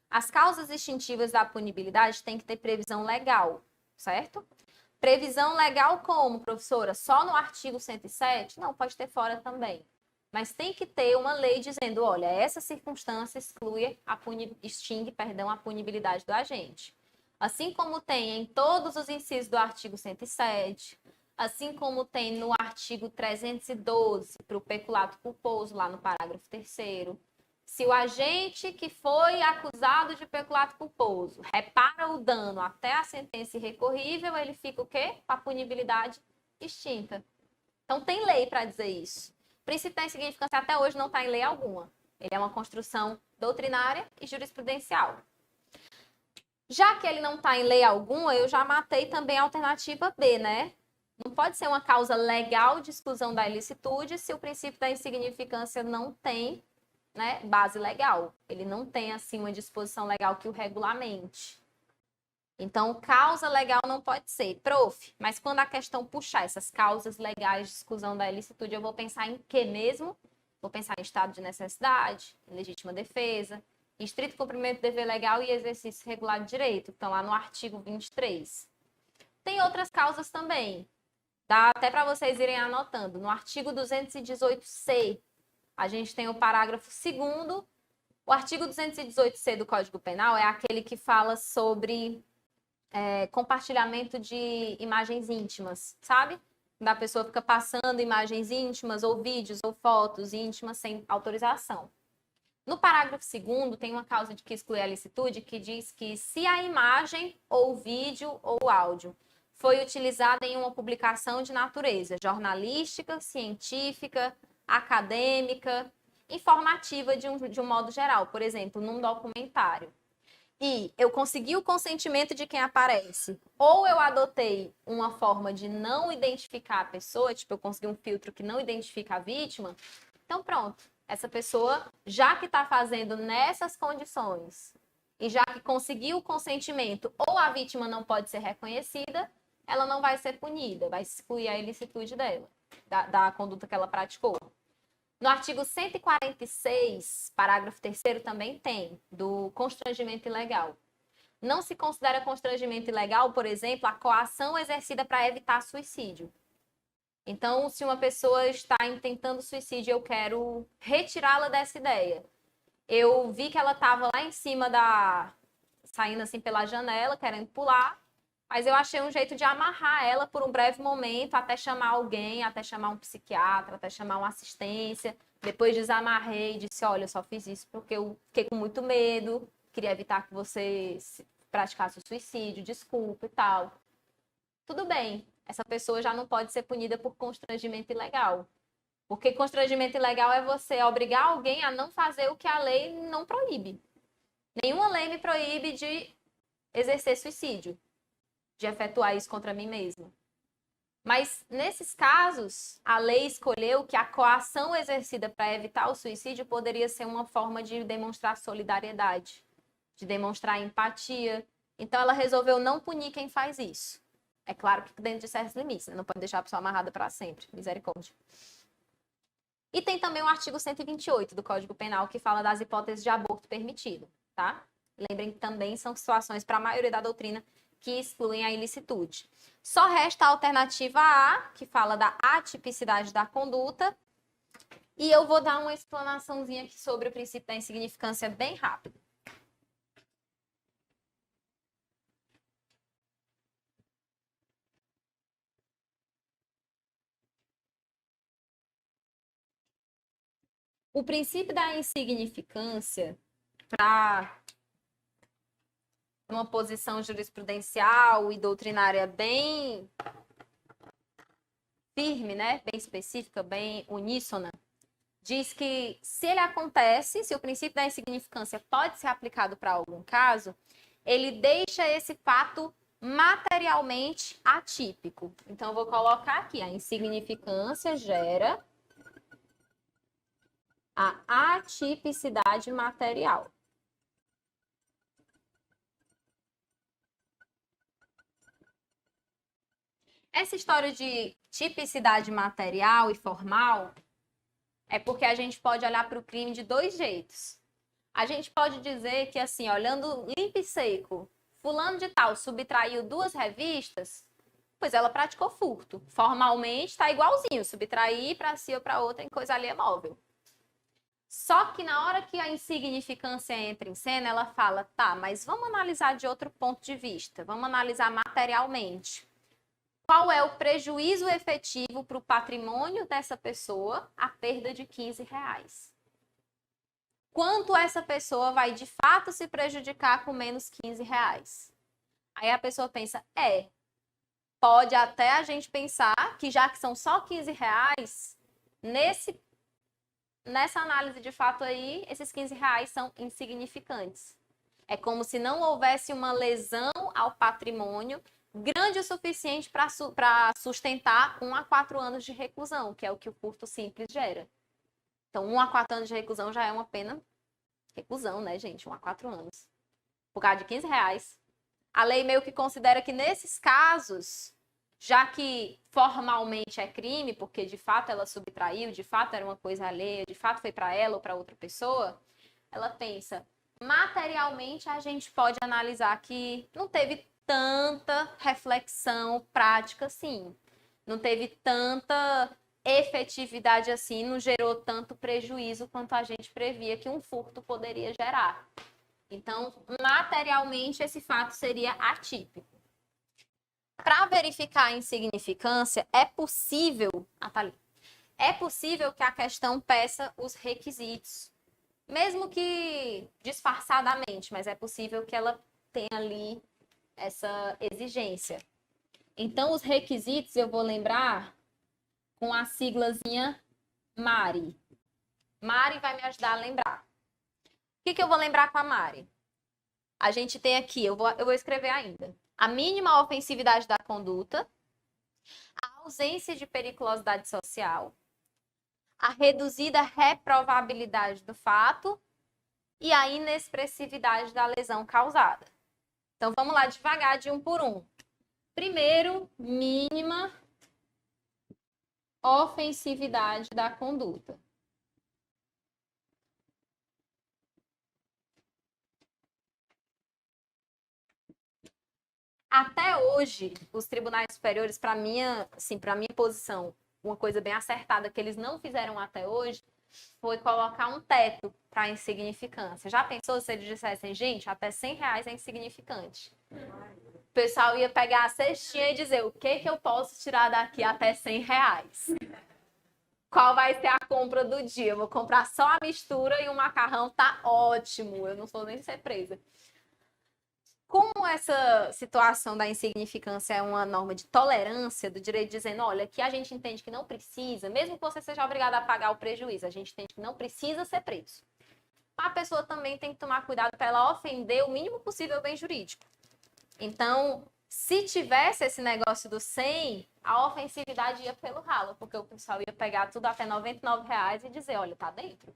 As causas extintivas da punibilidade têm que ter previsão legal, certo? Previsão legal como, professora? Só no artigo 107? Não, pode ter fora também. Mas tem que ter uma lei dizendo, olha, essa circunstância extingue a punibilidade do agente. Assim como tem em todos os incisos do artigo 107, assim como tem no artigo 312, para o peculato culposo, lá no parágrafo 3º. Se o agente que foi acusado de peculato culposo repara o dano até a sentença irrecorrível, ele fica o quê? Com a punibilidade extinta. Então, tem lei para dizer isso. O princípio da insignificância até hoje não está em lei alguma. Ele é uma construção doutrinária e jurisprudencial. Já que ele não está em lei alguma, eu já matei também a alternativa B, né? Não pode ser uma causa legal de exclusão da ilicitude se o princípio da insignificância não tem, né, base legal. Ele não tem, assim, uma disposição legal que o regulamente. Então, causa legal não pode ser. Prof, mas quando a questão puxar essas causas legais de exclusão da ilicitude, eu vou pensar em quê mesmo? Vou pensar em estado de necessidade, em legítima defesa, em estrito cumprimento do dever legal e exercício regular de direito. Então, lá no artigo 23. Tem outras causas também. Dá até para vocês irem anotando. No artigo 218C, a gente tem o parágrafo 2º. O artigo 218-C do Código Penal é aquele que fala sobre compartilhamento de imagens íntimas, sabe? Da pessoa fica passando imagens íntimas, ou vídeos, ou fotos íntimas sem autorização. No parágrafo 2º, tem uma causa de que exclui a licitude que diz que se a imagem, ou vídeo, ou áudio foi utilizada em uma publicação de natureza jornalística, científica, acadêmica, informativa de um modo geral, por exemplo, num documentário, e eu consegui o consentimento de quem aparece, ou eu adotei uma forma de não identificar a pessoa, tipo, eu consegui um filtro que não identifica a vítima, então pronto, essa pessoa, já que está fazendo nessas condições, e já que conseguiu o consentimento, ou a vítima não pode ser reconhecida, ela não vai ser punida, vai excluir a ilicitude dela, da conduta que ela praticou. No artigo 146, parágrafo 3º, também tem, do constrangimento ilegal. Não se considera constrangimento ilegal, por exemplo, a coação exercida para evitar suicídio. Então, se uma pessoa está intentando suicídio e eu quero retirá-la dessa ideia, eu vi que ela estava lá em cima saindo assim pela janela, querendo pular, mas eu achei um jeito de amarrar ela por um breve momento, até chamar alguém, até chamar um psiquiatra, até chamar uma assistência. Depois desamarrei e disse, olha, eu só fiz isso porque eu fiquei com muito medo, queria evitar que você praticasse o suicídio, desculpa e tal. Tudo bem, essa pessoa já não pode ser punida por constrangimento ilegal. Porque constrangimento ilegal é você obrigar alguém a não fazer o que a lei não proíbe. Nenhuma lei me proíbe de exercer suicídio, de efetuar isso contra mim mesma. Mas, nesses casos, a lei escolheu que a coação exercida para evitar o suicídio poderia ser uma forma de demonstrar solidariedade, de demonstrar empatia. Então, ela resolveu não punir quem faz isso. É claro que dentro de certos limites, né? Não pode deixar a pessoa amarrada para sempre. Misericórdia. E tem também o artigo 128 do Código Penal, que fala das hipóteses de aborto permitido, tá? Lembrem que também são situações, para a maioria da doutrina, que excluem a ilicitude. Só resta a alternativa A, que fala da atipicidade da conduta, e eu vou dar uma explanaçãozinha aqui sobre o princípio da insignificância bem rápido. O princípio da insignificância, para uma posição jurisprudencial e doutrinária bem firme, né? Bem específica, bem uníssona, diz que se ele acontece, se o princípio da insignificância pode ser aplicado para algum caso, ele deixa esse fato materialmente atípico. Então, eu vou colocar aqui, a insignificância gera a atipicidade material. Essa história de tipicidade material e formal é porque a gente pode olhar para o crime de dois jeitos. A gente pode dizer que, assim, olhando limpo e seco, fulano de tal subtraiu 2 revistas, pois ela praticou furto. Formalmente está igualzinho, subtrair para si ou para outra em coisa alheia móvel. Só que na hora que a insignificância entra em cena, ela fala, tá, mas vamos analisar de outro ponto de vista, vamos analisar materialmente. Qual é o prejuízo efetivo para o patrimônio dessa pessoa, a perda de R$15? Quanto essa pessoa vai de fato se prejudicar com menos R$15? Aí a pessoa pensa, pode até a gente pensar que já que são só R$15, nessa análise de fato aí, esses R$15 são insignificantes. É como se não houvesse uma lesão ao patrimônio grande o suficiente para sustentar 1 a 4 anos de reclusão, que é o que o furto simples gera. Então, 1 a 4 anos de reclusão já é uma pena. Reclusão, né, gente? 1 a 4 anos. Por causa de R$15. A lei meio que considera que nesses casos, já que formalmente é crime, porque de fato ela subtraiu, de fato era uma coisa alheia, de fato foi para ela ou para outra pessoa, ela pensa, materialmente a gente pode analisar que não teve tanta reflexão prática assim. Não teve tanta efetividade assim não gerou tanto prejuízo quanto a gente previa que um furto poderia gerar. Então, materialmente, esse fato seria atípico. Para verificar a insignificância, é possível que a questão peça os requisitos, mesmo que disfarçadamente, mas é possível que ela tenha ali essa exigência. Então, os requisitos eu vou lembrar com a siglazinha MARI. MARI vai me ajudar a lembrar. O que eu vou lembrar com a MARI? A gente tem aqui, eu vou escrever ainda, a mínima ofensividade da conduta, a ausência de periculosidade social, a reduzida reprovabilidade do fato e a inexpressividade da lesão causada. Então, vamos lá devagar, de um por um. Primeiro, mínima ofensividade da conduta. Até hoje, os tribunais superiores, para minha posição, uma coisa bem acertada que eles não fizeram até hoje foi colocar um teto para a insignificância. Já pensou se eles dissessem, gente, até R$100 é insignificante? O pessoal ia pegar a cestinha e dizer, o que eu posso tirar daqui até R$100? Qual vai ser a compra do dia? Eu vou comprar só a mistura e o macarrão tá ótimo. Eu não sou nem ser presa. Como essa situação da insignificância é uma norma de tolerância do direito, dizendo, olha, aqui a gente entende que não precisa, mesmo que você seja obrigado a pagar o prejuízo, a gente entende que não precisa ser preso. A pessoa também tem que tomar cuidado para ela ofender o mínimo possível o bem jurídico. Então, se tivesse esse negócio do 100, a ofensividade ia pelo ralo, porque o pessoal ia pegar tudo até R$99 e dizer, olha, tá dentro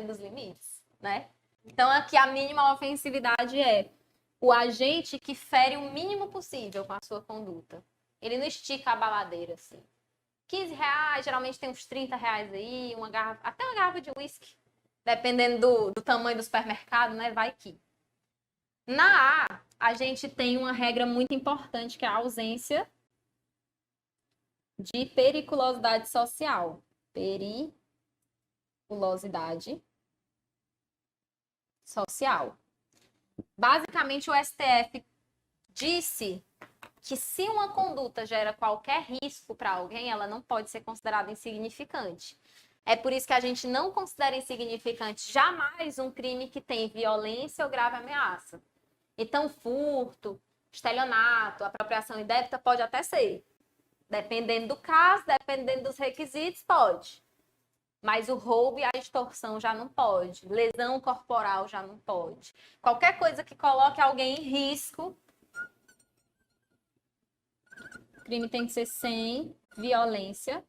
dos limites, né? Então, aqui a mínima ofensividade é o agente que fere o mínimo possível com a sua conduta. Ele não estica a baladeira, assim. R$15, geralmente tem uns R$30 aí, até uma garrafa de uísque. Dependendo do tamanho do supermercado, né? Vai que. Na a gente tem uma regra muito importante, que é a ausência de periculosidade social. Periculosidade social. Basicamente, o STF disse que se uma conduta gera qualquer risco para alguém, ela não pode ser considerada insignificante. É por isso que a gente não considera insignificante jamais um crime que tem violência ou grave ameaça. Então, furto, estelionato, apropriação indébita pode até ser. Dependendo do caso, dependendo dos requisitos, pode. Mas o roubo e a extorsão já não pode. Lesão corporal já não pode. Qualquer coisa que coloque alguém em risco, o crime tem que ser sem violência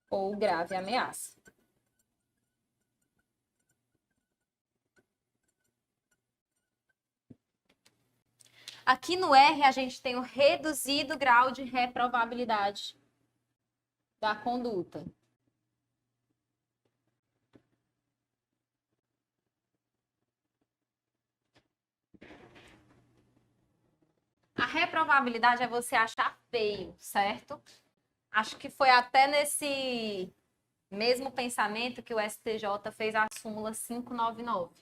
ou grave ameaça. Aqui no R, a gente tem o reduzido grau de reprovabilidade da conduta. A reprovabilidade é você achar feio, certo? Acho que foi até nesse mesmo pensamento que o STJ fez a súmula 599.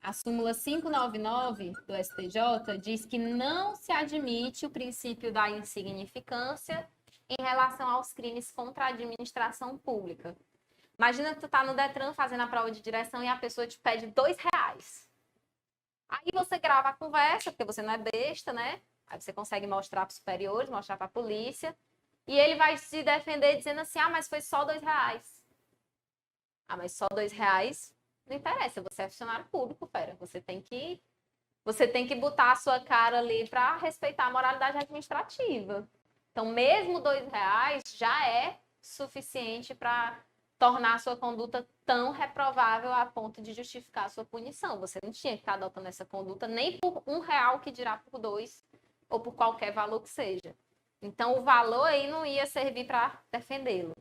A súmula 599 do STJ diz que não se admite o princípio da insignificância em relação aos crimes contra a administração pública. Imagina que tu tá no Detran fazendo a prova de direção e a pessoa te pede R$2. Aí você grava a conversa, porque você não é besta, né? Aí você consegue mostrar para os superiores, mostrar para a polícia. E ele vai se defender dizendo assim, mas foi só R$2. Mas só R$2 não interessa, você é funcionário público, fera. Você tem que botar a sua cara ali para respeitar a moralidade administrativa. Então, mesmo R$2 já é suficiente para tornar a sua conduta tão reprovável a ponto de justificar a sua punição. Você não tinha que estar adotando essa conduta nem por R$1, que dirá por 2, ou por qualquer valor que seja. Então, o valor aí não ia servir para defendê-lo.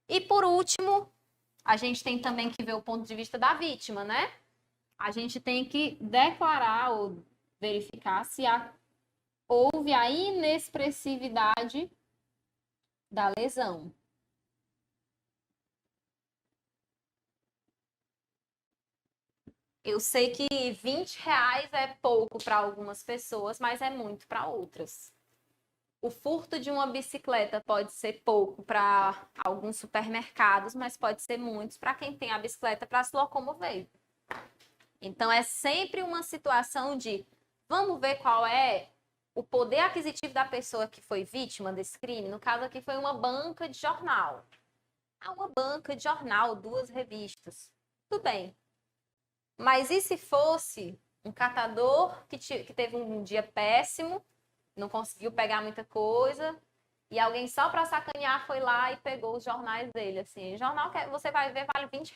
E, por último, a gente tem também que ver o ponto de vista da vítima, né? A gente tem que declarar ou verificar se a houve a inexpressividade da lesão. Eu sei que R$ 20 é pouco para algumas pessoas, mas é muito para outras. O furto de uma bicicleta pode ser pouco para alguns supermercados, mas pode ser muitos para quem tem a bicicleta para se locomover. Então, é sempre uma situação de vamos ver qual é o poder aquisitivo da pessoa que foi vítima desse crime. No caso aqui foi uma banca de jornal. Uma banca de jornal, 2 revistas. Tudo bem. Mas e se fosse um catador que teve um dia péssimo, não conseguiu pegar muita coisa, e alguém só para sacanear foi lá e pegou os jornais dele, assim. Jornal que você vai ver vale R$ 20.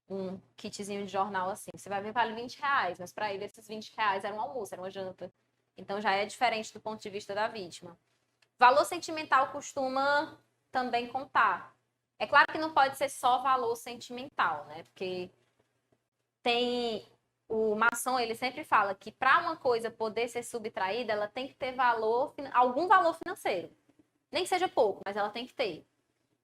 Um kitzinho de jornal assim. Você vai ver vale R$ 20, mas para ele esses R$ 20 era um almoço, era uma janta. Então já é diferente do ponto de vista da vítima. Valor sentimental costuma também contar. É claro que não pode ser só valor sentimental, né? Porque o maçom, ele sempre fala que para uma coisa poder ser subtraída, ela tem que ter algum valor financeiro. Nem que seja pouco, mas ela tem que ter.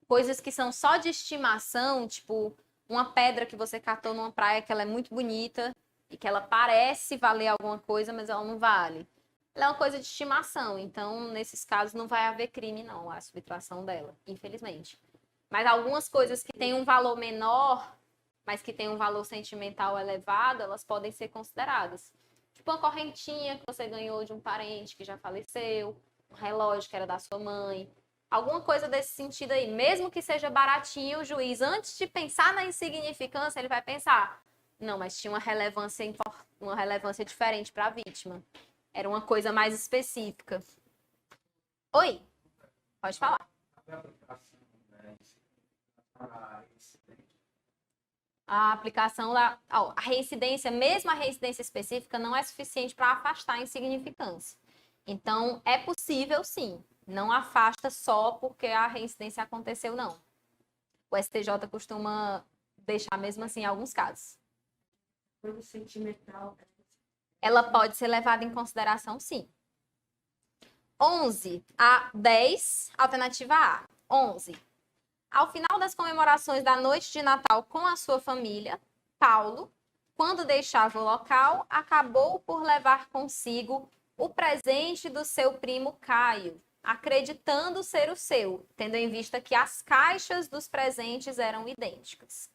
Coisas que são só de estimação, tipo uma pedra que você catou numa praia que ela é muito bonita e que ela parece valer alguma coisa, mas ela não vale. Ela é uma coisa de estimação, então nesses casos não vai haver crime não, a subtração dela, infelizmente. Mas algumas coisas que têm um valor menor, mas que têm um valor sentimental elevado, elas podem ser consideradas. Tipo uma correntinha que você ganhou de um parente que já faleceu, um relógio que era da sua mãe, alguma coisa desse sentido aí. Mesmo que seja baratinho, o juiz, antes de pensar na insignificância, ele vai pensar, não, mas tinha uma relevância diferente para a vítima. Era uma coisa mais específica. Oi, pode falar. A aplicação da a reincidência, mesmo a reincidência específica, não é suficiente para afastar a insignificância. Então, é possível, sim. Não afasta só porque a reincidência aconteceu, não. O STJ costuma deixar mesmo assim em alguns casos. Ela pode ser levada em consideração, sim. 11 a 10, alternativa A. 11. Ao final das comemorações da noite de Natal com a sua família, Paulo, quando deixava o local, acabou por levar consigo o presente do seu primo Caio, acreditando ser o seu, tendo em vista que as caixas dos presentes eram idênticas.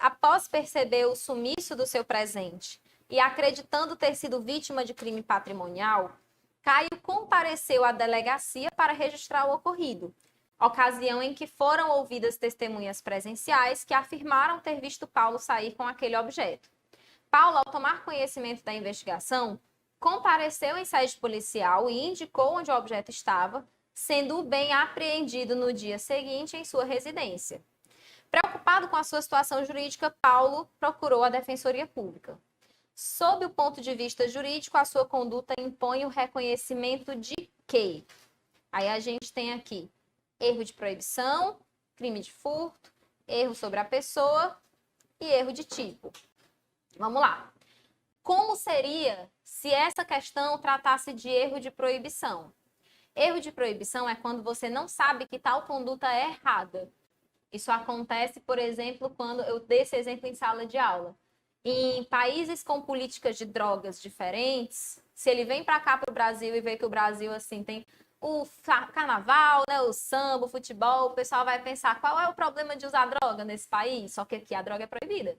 Após perceber o sumiço do seu presente e acreditando ter sido vítima de crime patrimonial, Caio compareceu à delegacia para registrar o ocorrido, ocasião em que foram ouvidas testemunhas presenciais que afirmaram ter visto Paulo sair com aquele objeto. Paulo, ao tomar conhecimento da investigação, compareceu em sede policial e indicou onde o objeto estava, sendo o bem apreendido no dia seguinte em sua residência. Preocupado com a sua situação jurídica, Paulo procurou a Defensoria Pública. Sob o ponto de vista jurídico, a sua conduta impõe o reconhecimento de quê? Aí a gente tem aqui erro de proibição, crime de furto, erro sobre a pessoa e erro de tipo. Vamos lá. Como seria se essa questão tratasse de erro de proibição? Erro de proibição é quando você não sabe que tal conduta é errada. Isso acontece, por exemplo, quando eu dei esse exemplo em sala de aula. Em países com políticas de drogas diferentes, se ele vem para cá para o Brasil e vê que o Brasil assim tem o carnaval, né, o samba, o futebol, o pessoal vai pensar qual é o problema de usar droga nesse país, só que aqui a droga é proibida,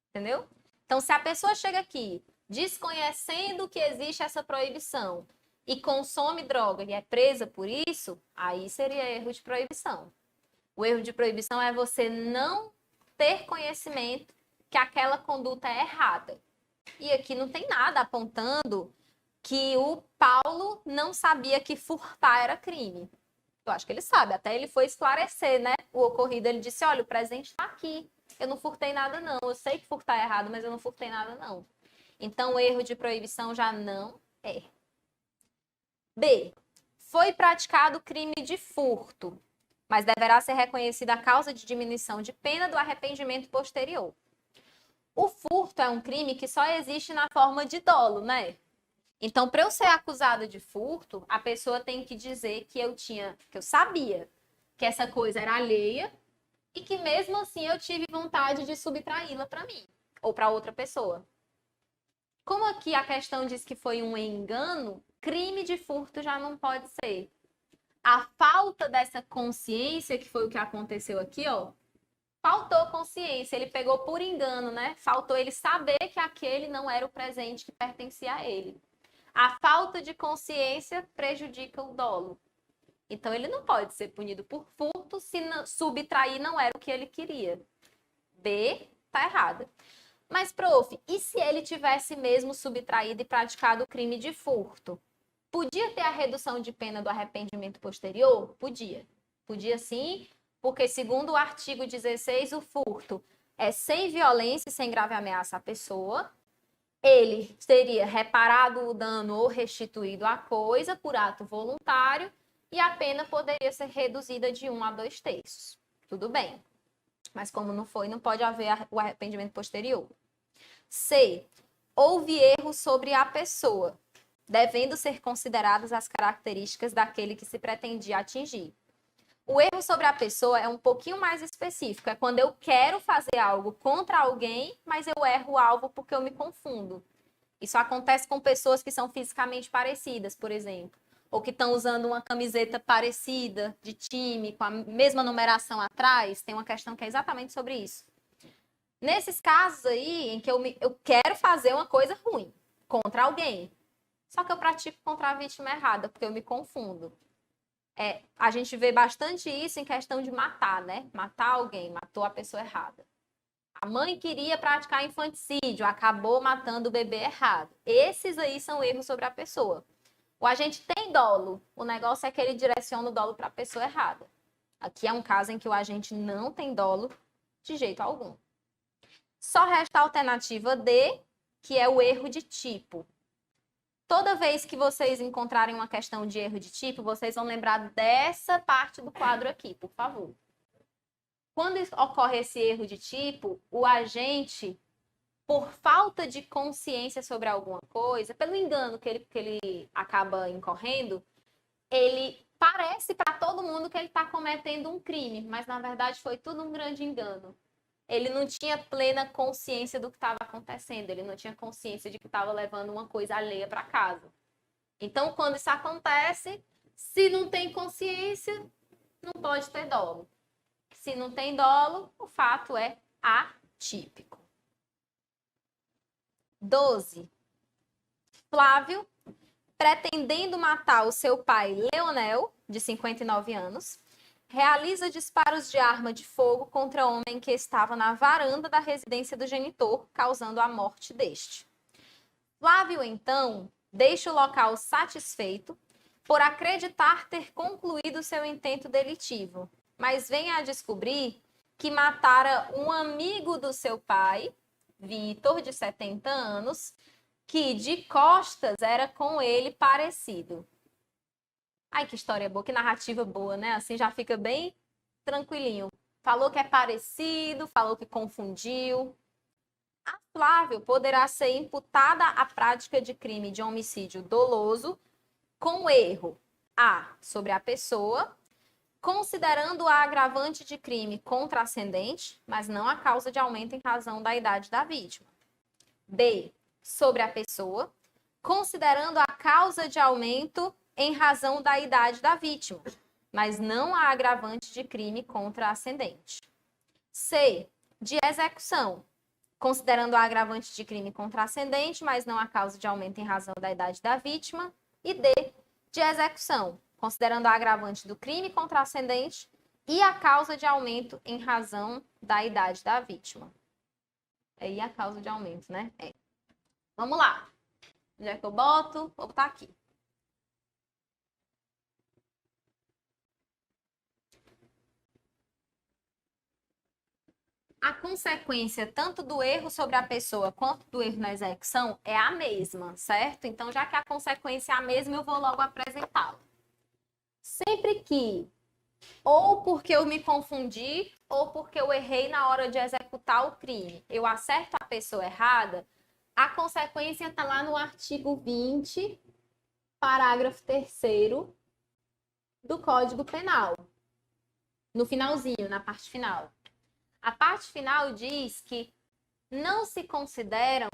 entendeu? Então, se a pessoa chega aqui desconhecendo que existe essa proibição e consome droga e é presa por isso, aí seria erro de proibição. O erro de proibição é você não ter conhecimento que aquela conduta é errada. E aqui não tem nada apontando que o Paulo não sabia que furtar era crime. Eu acho que ele sabe, até ele foi esclarecer, né, o ocorrido. Ele disse, olha, o presente está aqui, eu não furtei nada não, eu sei que furtar é errado, mas eu não furtei nada não. Então, o erro de proibição já não é. B. Foi praticado crime de furto, mas deverá ser reconhecida a causa de diminuição de pena do arrependimento posterior. O furto é um crime que só existe na forma de dolo, né? Então, para eu ser acusada de furto, a pessoa tem que dizer que eu sabia que essa coisa era alheia e que mesmo assim eu tive vontade de subtraí-la para mim ou para outra pessoa. Como aqui a questão diz que foi um engano, crime de furto já não pode ser. A falta dessa consciência, que foi o que aconteceu aqui, ó, faltou consciência, ele pegou por engano, né? Faltou ele saber que aquele não era o presente que pertencia a ele. A falta de consciência prejudica o dolo. Então, ele não pode ser punido por furto se subtrair não era o que ele queria. B, tá errada. Mas, prof, e se ele tivesse mesmo subtraído e praticado o crime de furto? Podia ter a redução de pena do arrependimento posterior? Podia. Podia sim, porque segundo o artigo 16, o furto é sem violência e sem grave ameaça à pessoa. Ele teria reparado o dano ou restituído a coisa por ato voluntário e a pena poderia ser reduzida de 1 a 2 terços. Tudo bem. Mas como não foi, não pode haver o arrependimento posterior. C. Houve erro sobre a pessoa, devendo ser consideradas as características daquele que se pretendia atingir. O erro sobre a pessoa é um pouquinho mais específico. É quando eu quero fazer algo contra alguém, mas eu erro o alvo porque eu me confundo. Isso acontece com pessoas que são fisicamente parecidas, por exemplo. Ou que estão usando uma camiseta parecida, de time, com a mesma numeração atrás. Tem uma questão que é exatamente sobre isso. Nesses casos aí, em que eu quero fazer uma coisa ruim contra alguém, só que eu pratico contra a vítima errada, porque eu me confundo. A gente vê bastante isso em questão de matar, né? Matar alguém, matou a pessoa errada. A mãe queria praticar infanticídio, acabou matando o bebê errado. Esses aí são erros sobre a pessoa. O agente tem dolo, o negócio é que ele direciona o dolo para a pessoa errada. Aqui é um caso em que o agente não tem dolo de jeito algum. Só resta a alternativa D, que é o erro de tipo. Toda vez que vocês encontrarem uma questão de erro de tipo, vocês vão lembrar dessa parte do quadro aqui, por favor. Quando ocorre esse erro de tipo, o agente, por falta de consciência sobre alguma coisa, pelo engano que ele acaba incorrendo, ele parece para todo mundo que ele está cometendo um crime, mas na verdade foi tudo um grande engano. Ele não tinha plena consciência do que estava acontecendo, ele não tinha consciência de que estava levando uma coisa alheia para casa. Então, quando isso acontece, se não tem consciência, não pode ter dolo. Se não tem dolo, o fato é atípico. 12. Flávio, pretendendo matar o seu pai Leonel, de 59 anos, realiza disparos de arma de fogo contra o homem que estava na varanda da residência do genitor, causando a morte deste. Flávio, então, deixa o local satisfeito por acreditar ter concluído seu intento delitivo, mas vem a descobrir que matara um amigo do seu pai, Vitor, de 70 anos, que de costas era com ele parecido. Ai, que história boa, que narrativa boa, né? Assim já fica bem tranquilinho. Falou que é parecido, falou que confundiu. A Flávio poderá ser imputada a prática de crime de homicídio doloso com erro A, sobre a pessoa, considerando a agravante de crime contrascendente, mas não a causa de aumento em razão da idade da vítima. B, sobre a pessoa, considerando a causa de aumento em razão da idade da vítima, mas não a agravante de crime contrascendente. C, de execução, considerando a agravante de crime contrascendente, mas não a causa de aumento em razão da idade da vítima. E D, de execução, considerando a agravante do crime contrascendente e a causa de aumento em razão da idade da vítima. E a causa de aumento, né? Vamos lá. Onde é que eu boto? Vou botar aqui. A consequência tanto do erro sobre a pessoa quanto do erro na execução é a mesma, certo? Então, já que a consequência é a mesma, eu vou logo apresentá-la. Sempre que, ou porque eu me confundi, ou porque eu errei na hora de executar o crime, eu acerto a pessoa errada, A consequência está lá no artigo 20, parágrafo 3º do Código Penal. No finalzinho, na parte final. A parte final diz que não se consideram,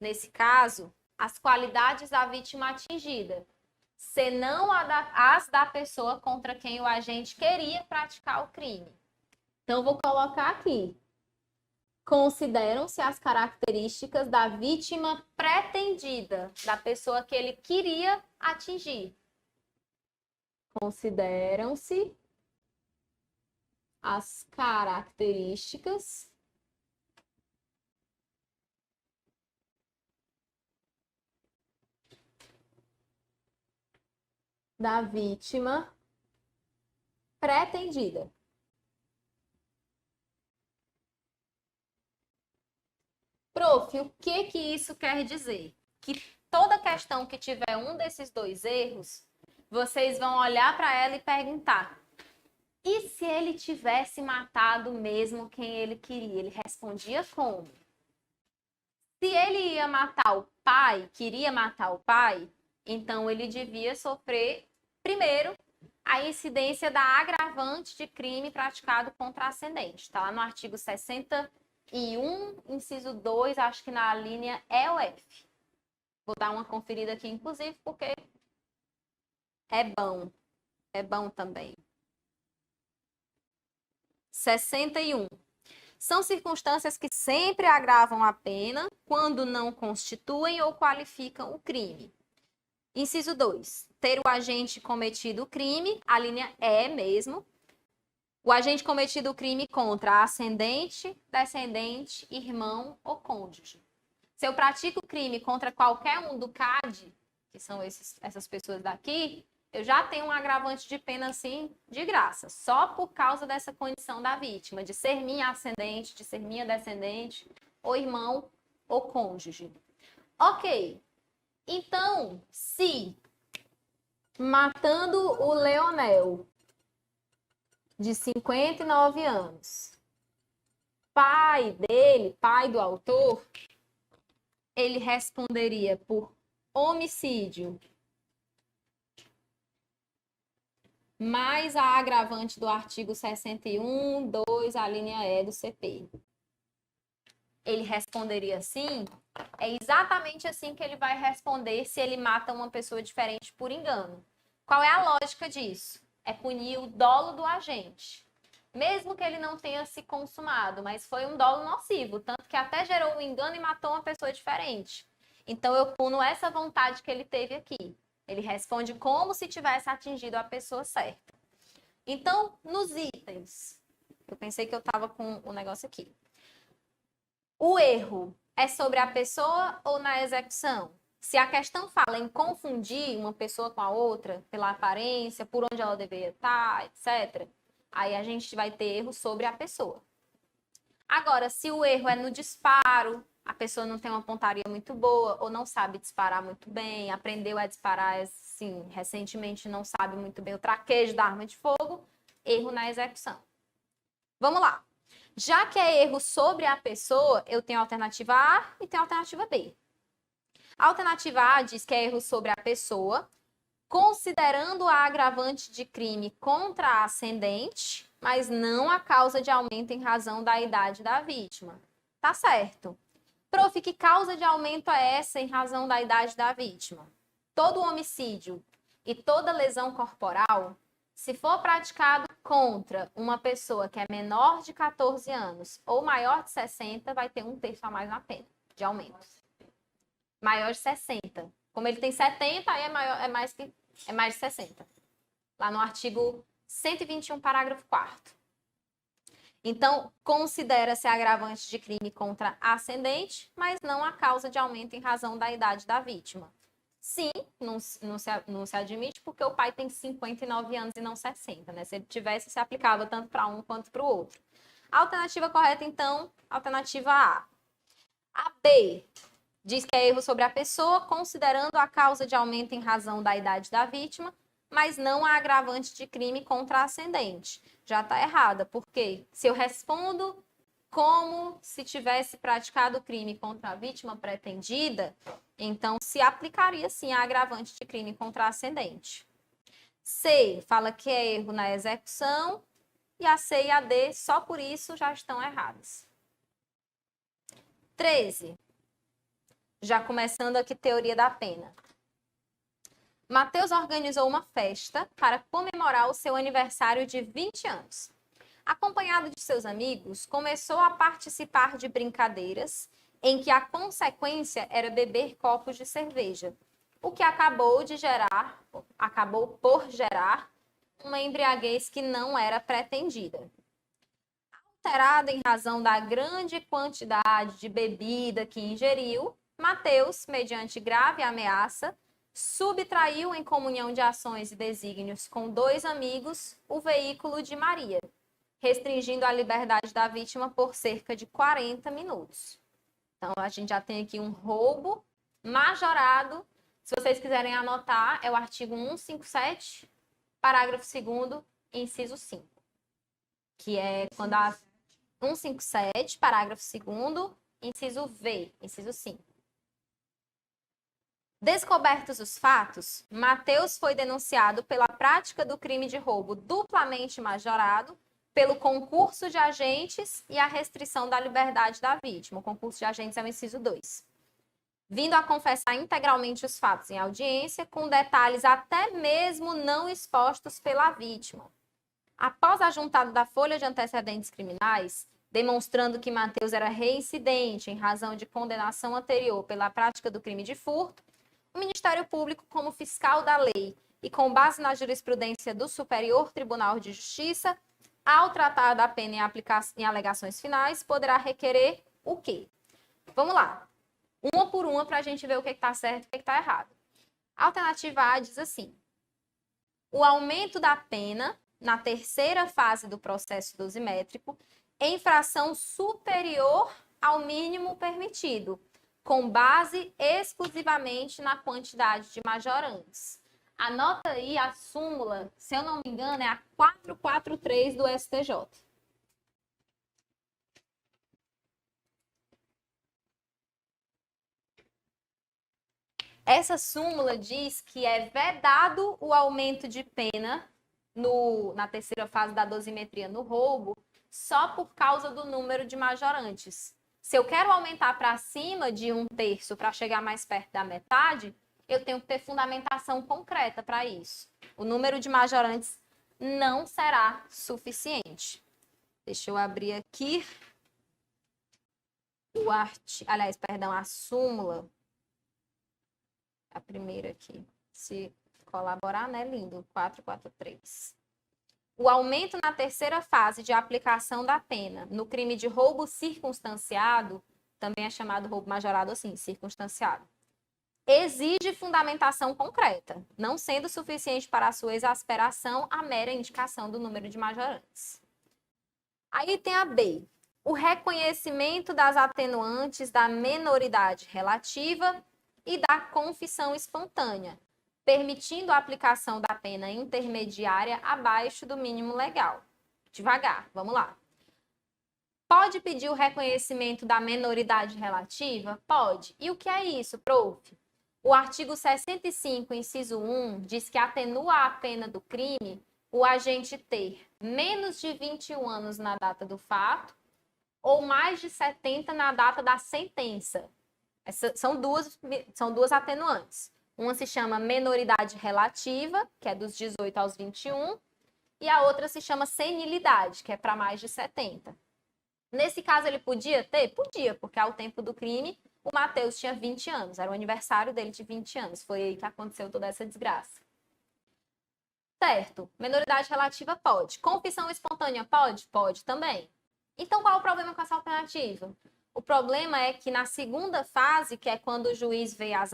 nesse caso, as qualidades da vítima atingida, senão as da pessoa contra quem o agente queria praticar o crime. Então, vou colocar aqui. Consideram-se as características da vítima pretendida, da pessoa que ele queria atingir. Consideram-se as características da vítima pretendida. Prof, o que isso quer dizer? Que toda questão que tiver um desses dois erros, vocês vão olhar para ela e perguntar: e se ele tivesse matado mesmo quem ele queria? Ele respondia como? Se ele ia matar o pai, queria matar o pai, então ele devia sofrer, primeiro, a incidência da agravante de crime praticado contra ascendente. Está lá no artigo 61, inciso 2, acho que na linha E ou F. Vou dar uma conferida aqui, inclusive, porque é bom também. 61. São circunstâncias que sempre agravam a pena quando não constituem ou qualificam o crime. Inciso 2. Ter o agente cometido o crime, a linha E mesmo. O agente cometido o crime contra ascendente, descendente, irmão ou cônjuge. Se eu pratico o crime contra qualquer um do CAD, que são essas pessoas daqui, eu já tenho um agravante de pena assim de graça, só por causa dessa condição da vítima, de ser minha ascendente, de ser minha descendente, ou irmão ou cônjuge. Ok, então, se matando o Leonel, de 59 anos, pai dele, pai do autor, ele responderia por homicídio mais a agravante do artigo 61, 2, a linha E do CP. Ele responderia assim, é exatamente assim que ele vai responder se ele mata uma pessoa diferente por engano. Qual é a lógica disso? É punir o dolo do agente. Mesmo que ele não tenha se consumado, mas foi um dolo nocivo, tanto que até gerou um engano e matou uma pessoa diferente. Então, eu puno essa vontade que ele teve aqui. Ele responde como se tivesse atingido a pessoa certa. Então, nos itens, eu pensei que eu estava com o negócio aqui. O erro é sobre a pessoa ou na execução? Se a questão fala em confundir uma pessoa com a outra, pela aparência, por onde ela deveria estar, etc., aí a gente vai ter erro sobre a pessoa. Agora, se o erro é no disparo, a pessoa não tem uma pontaria muito boa, ou não sabe disparar muito bem, aprendeu a disparar, assim, recentemente não sabe muito bem o traquejo da arma de fogo, erro na execução. Vamos lá. Já que é erro sobre a pessoa, eu tenho a alternativa A e tenho a alternativa B. A alternativa A diz que é erro sobre a pessoa, considerando a agravante de crime contra a ascendente, mas não a causa de aumento em razão da idade da vítima. Tá certo. Prof, que causa de aumento é essa em razão da idade da vítima? Todo homicídio e toda lesão corporal, se for praticado contra uma pessoa que é menor de 14 anos ou maior de 60, vai ter 1/3 a mais na pena de aumento. Maior de 60. Como ele tem 70, aí é mais de 60. Lá no artigo 121, parágrafo 4º. Então, considera-se agravante de crime contra ascendente, mas não a causa de aumento em razão da idade da vítima. Sim, não se admite porque o pai tem 59 anos e não 60, né? Se ele tivesse, se aplicava tanto para um quanto para o outro. A alternativa correta, então, alternativa A. A B diz que é erro sobre a pessoa, considerando a causa de aumento em razão da idade da vítima, mas não a agravante de crime contra a ascendente. Já está errada, porque se eu respondo como se tivesse praticado o crime contra a vítima pretendida, então se aplicaria sim a agravante de crime contra ascendente. C fala que é erro na execução e a C e a D só por isso já estão erradas. 13. Já começando aqui teoria da pena. Mateus organizou uma festa para comemorar o seu aniversário de 20 anos. Acompanhado de seus amigos, começou a participar de brincadeiras em que a consequência era beber copos de cerveja, o que acabou por gerar uma embriaguez que não era pretendida. Alterado em razão da grande quantidade de bebida que ingeriu, Mateus, mediante grave ameaça, subtraiu em comunhão de ações e desígnios com 2 amigos o veículo de Maria, restringindo a liberdade da vítima por cerca de 40 minutos. Então, a gente já tem aqui um roubo majorado. Se vocês quiserem anotar, é o artigo 157, parágrafo 2º, inciso 5. Que é quando a 157, parágrafo 2º, inciso V, inciso 5. Descobertos os fatos, Mateus foi denunciado pela prática do crime de roubo duplamente majorado, pelo concurso de agentes e a restrição da liberdade da vítima. O concurso de agentes é o inciso 2. Vindo a confessar integralmente os fatos em audiência, com detalhes até mesmo não expostos pela vítima. Após a juntada da folha de antecedentes criminais, demonstrando que Mateus era reincidente em razão de condenação anterior pela prática do crime de furto, o Ministério Público, como fiscal da lei e com base na jurisprudência do Superior Tribunal de Justiça, ao tratar da pena em alegações finais, poderá requerer o quê? Vamos lá. Uma por uma para a gente ver o que está certo e o que está errado. A alternativa A diz assim: o aumento da pena na terceira fase do processo dosimétrico em fração superior ao mínimo permitido, com base exclusivamente na quantidade de majorantes. Anota aí a súmula, se eu não me engano, é a 443 do STJ. Essa súmula diz que é vedado o aumento de pena na terceira fase da dosimetria no roubo só por causa do número de majorantes. Se eu quero aumentar para cima de 1/3 para chegar mais perto da metade, eu tenho que ter fundamentação concreta para isso. O número de majorantes não será suficiente. Deixa eu abrir aqui a súmula. A primeira aqui. Se colaborar, né? Lindo. 443. O aumento na terceira fase de aplicação da pena no crime de roubo circunstanciado, também é chamado roubo majorado assim, circunstanciado, exige fundamentação concreta, não sendo suficiente para a sua exasperação a mera indicação do número de majorantes. Aí tem a B, o reconhecimento das atenuantes da menoridade relativa e da confissão espontânea, permitindo a aplicação da pena intermediária abaixo do mínimo legal. Devagar, vamos lá. Pode pedir o reconhecimento da menoridade relativa? Pode. E o que é isso, prof? O artigo 65, inciso 1, diz que atenua a pena do crime o agente ter menos de 21 anos na data do fato ou mais de 70 na data da sentença. São duas atenuantes. Uma se chama menoridade relativa, que é dos 18 aos 21, e a outra se chama senilidade, que é para mais de 70. Nesse caso, ele podia ter? Podia, porque ao tempo do crime, o Mateus tinha 20 anos, era o aniversário dele de 20 anos, foi aí que aconteceu toda essa desgraça. Certo, menoridade relativa pode. Confissão espontânea pode? Pode também. Então, qual é o problema com essa alternativa? O problema é que na segunda fase, que é quando o juiz vê as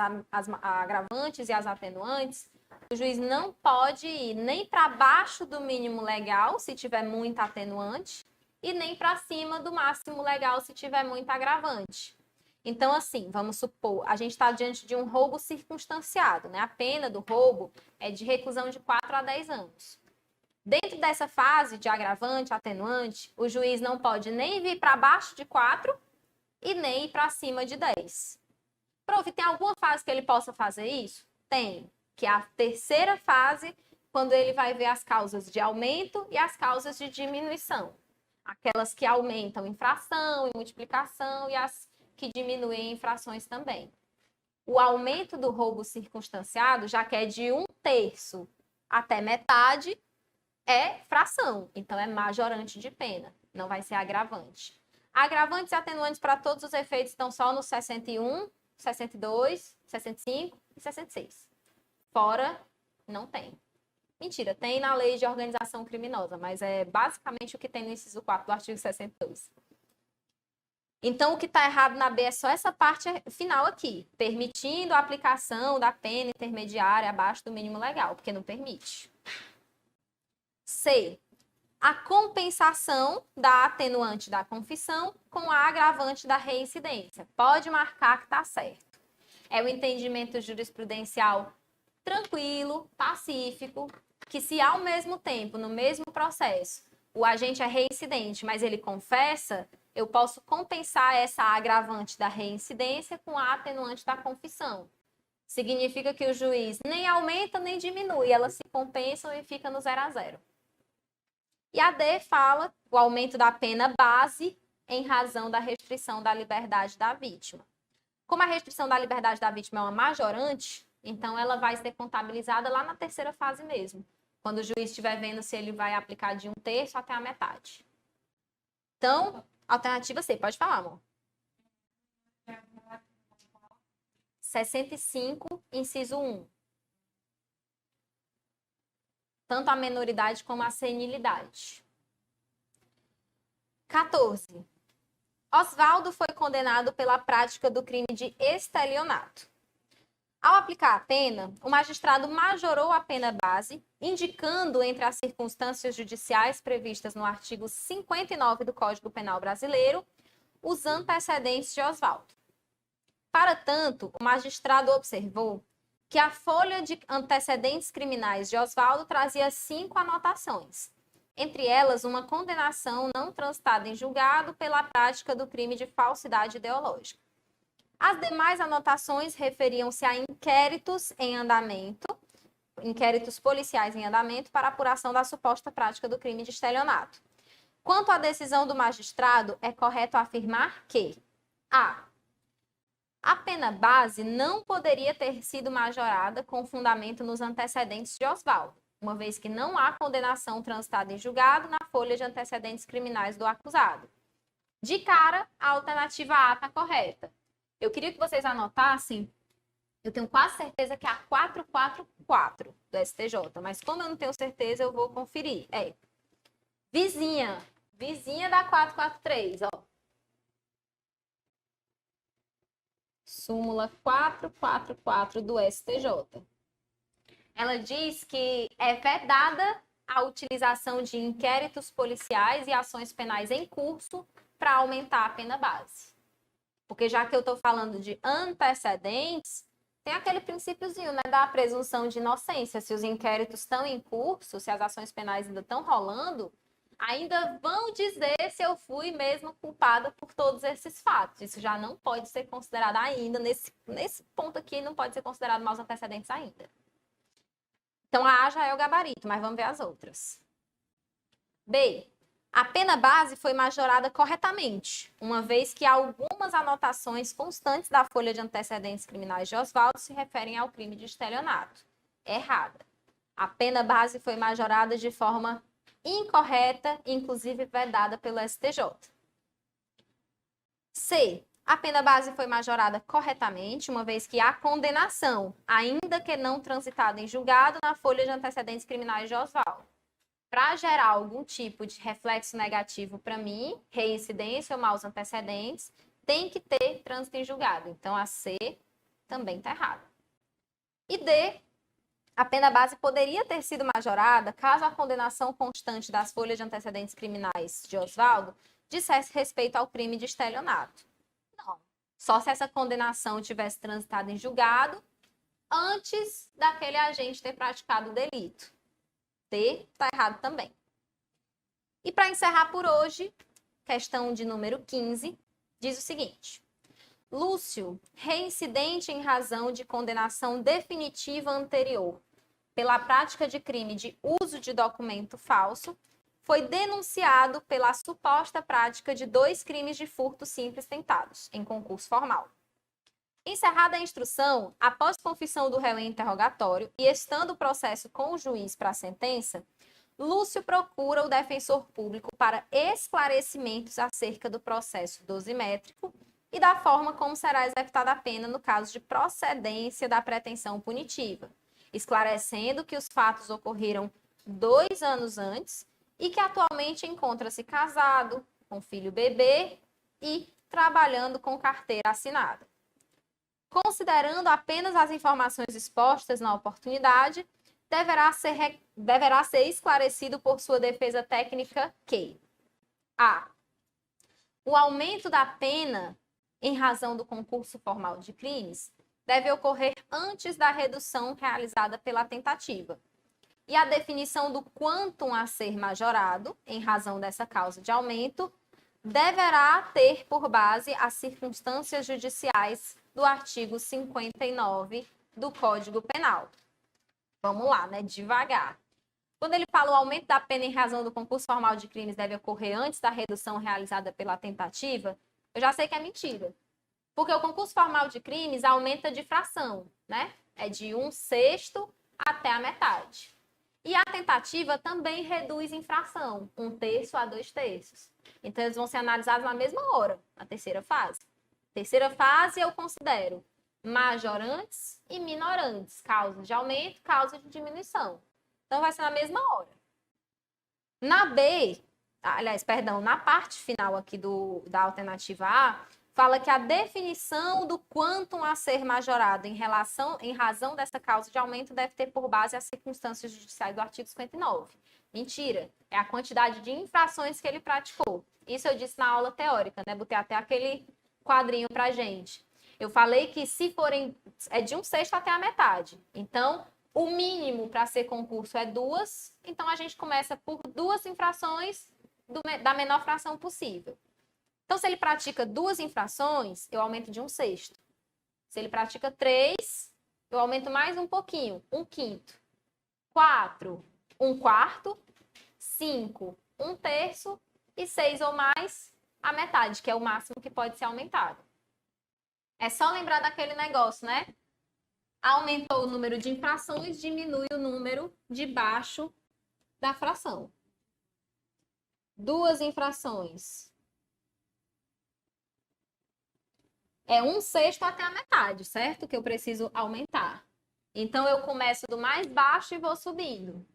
agravantes e as atenuantes, o juiz não pode ir nem para baixo do mínimo legal, se tiver muita atenuante, e nem para cima do máximo legal, se tiver muito agravante. Então, assim, vamos supor, a gente está diante de um roubo circunstanciado, né? A pena do roubo é de reclusão de 4 a 10 anos. Dentro dessa fase de agravante, atenuante, o juiz não pode nem vir para baixo de 4 e nem ir para cima de 10. Prof, tem alguma fase que ele possa fazer isso? Tem, que é a terceira fase, quando ele vai ver as causas de aumento e as causas de diminuição. Aquelas que aumentam em fração, em multiplicação e as que diminuem em frações também. O aumento do roubo circunstanciado, já que é de 1/3 até metade, é fração, então é majorante de pena, não vai ser agravante. Agravantes e atenuantes para todos os efeitos estão só no 61, 62, 65 e 66. Fora, não tem. Mentira, tem na lei de organização criminosa, mas é basicamente o que tem no inciso 4 do artigo 62. Então, o que está errado na B é só essa parte final aqui, permitindo a aplicação da pena intermediária abaixo do mínimo legal, porque não permite. C. A compensação da atenuante da confissão com a agravante da reincidência. Pode marcar que está certo. É o entendimento jurisprudencial tranquilo, pacífico, que se ao mesmo tempo, no mesmo processo, o agente é reincidente, mas ele confessa, eu posso compensar essa agravante da reincidência com a atenuante da confissão. Significa que o juiz nem aumenta nem diminui, elas se compensam e fica no 0 a 0. E a D fala o aumento da pena base em razão da restrição da liberdade da vítima. Como a restrição da liberdade da vítima é uma majorante, então ela vai ser contabilizada lá na terceira fase mesmo, quando o juiz estiver vendo se ele vai aplicar de 1/3 até a metade. Então, alternativa C, pode falar, amor. 65, inciso 1. Tanto a menoridade como a senilidade. 14. Oswaldo foi condenado pela prática do crime de estelionato. Ao aplicar a pena, o magistrado majorou a pena base, indicando entre as circunstâncias judiciais previstas no artigo 59 do Código Penal Brasileiro os antecedentes de Oswaldo. Para tanto, o magistrado observou que a folha de antecedentes criminais de Oswaldo trazia 5 anotações, entre elas uma condenação não transitada em julgado pela prática do crime de falsidade ideológica. As demais anotações referiam-se a inquéritos em andamento, inquéritos policiais em andamento para apuração da suposta prática do crime de estelionato. Quanto à decisão do magistrado, é correto afirmar que a pena base não poderia ter sido majorada com fundamento nos antecedentes de Oswaldo, uma vez que não há condenação transitada em julgado na folha de antecedentes criminais do acusado. De cara, a alternativa A está correta. Eu queria que vocês anotassem, eu tenho quase certeza que é a 444 do STJ, mas como eu não tenho certeza, eu vou conferir. É vizinha da 443, ó. Súmula 444 do STJ. Ela diz que é vedada a utilização de inquéritos policiais e ações penais em curso para aumentar a pena base. Porque já que eu estou falando de antecedentes, tem aquele princípiozinho, né, da presunção de inocência. Se os inquéritos estão em curso, se as ações penais ainda estão rolando, ainda vão dizer se eu fui mesmo culpada por todos esses fatos. Isso já não pode ser considerado ainda, nesse ponto aqui, não pode ser considerado maus antecedentes ainda. Então, a A já é o gabarito, mas vamos ver as outras. B. A pena base foi majorada corretamente, uma vez que algumas anotações constantes da folha de antecedentes criminais de Oswaldo se referem ao crime de estelionato. Errada. A pena base foi majorada de forma incorreta, inclusive vedada pelo STJ. C. A pena base foi majorada corretamente, uma vez que há condenação, ainda que não transitada em julgado, na folha de antecedentes criminais de Oswaldo. Para gerar algum tipo de reflexo negativo para mim, reincidência ou maus antecedentes, tem que ter trânsito em julgado. Então, a C também está errada. E D, a pena base poderia ter sido majorada caso a condenação constante das folhas de antecedentes criminais de Oswaldo dissesse respeito ao crime de estelionato. Não. Só se essa condenação tivesse transitado em julgado antes daquele agente ter praticado o delito. D está errado também. E para encerrar por hoje, questão de número 15, diz o seguinte. Lúcio, reincidente em razão de condenação definitiva anterior pela prática de crime de uso de documento falso, foi denunciado pela suposta prática de 2 crimes de furto simples tentados, em concurso formal. Encerrada a instrução, após confissão do réu em interrogatório e estando o processo com o juiz para a sentença, Lúcio procura o defensor público para esclarecimentos acerca do processo dosimétrico e da forma como será executada a pena no caso de procedência da pretensão punitiva, esclarecendo que os fatos ocorreram 2 anos antes e que atualmente encontra-se casado, com filho bebê e trabalhando com carteira assinada. Considerando apenas as informações expostas na oportunidade, deverá ser esclarecido por sua defesa técnica que a. O aumento da pena em razão do concurso formal de crimes deve ocorrer antes da redução realizada pela tentativa. E a definição do quantum a ser majorado, em razão dessa causa de aumento, deverá ter por base as circunstâncias judiciais do artigo 59 do Código Penal. Vamos lá, né? Devagar. Quando ele fala o aumento da pena em razão do concurso formal de crimes deve ocorrer antes da redução realizada pela tentativa, eu já sei que é mentira. Porque o concurso formal de crimes aumenta de fração, né? É de 1/6 até a metade. E a tentativa também reduz em fração, 1/3 a 2/3. Então, eles vão ser analisados na mesma hora, na terceira fase. Terceira fase eu considero majorantes e minorantes, causa de aumento, causa de diminuição. Então, vai ser na mesma hora. Na B, aliás, perdão, na parte final aqui da alternativa A, fala que a definição do quantum a ser majorado em razão dessa causa de aumento deve ter por base as circunstâncias judiciais do artigo 59. Mentira, é a quantidade de infrações que ele praticou. Isso eu disse na aula teórica, né? Botei até aquele quadrinho pra gente. Eu falei que se forem, é de 1/6 até a metade. Então, o mínimo para ser concurso é 2, então a gente começa por 2 infrações da menor fração possível. Então, se ele pratica 2 infrações, eu aumento de 1/6. Se ele pratica 3, eu aumento mais um pouquinho, 1/5. 4, 1/4. 5, 1/3. E 6 ou mais, a metade, que é o máximo que pode ser aumentado. É só lembrar daquele negócio, né? Aumentou o número de infrações, diminui o número debaixo da fração. 2 infrações. É 1/6 até a metade, certo? Que eu preciso aumentar. Então, eu começo do mais baixo e vou subindo.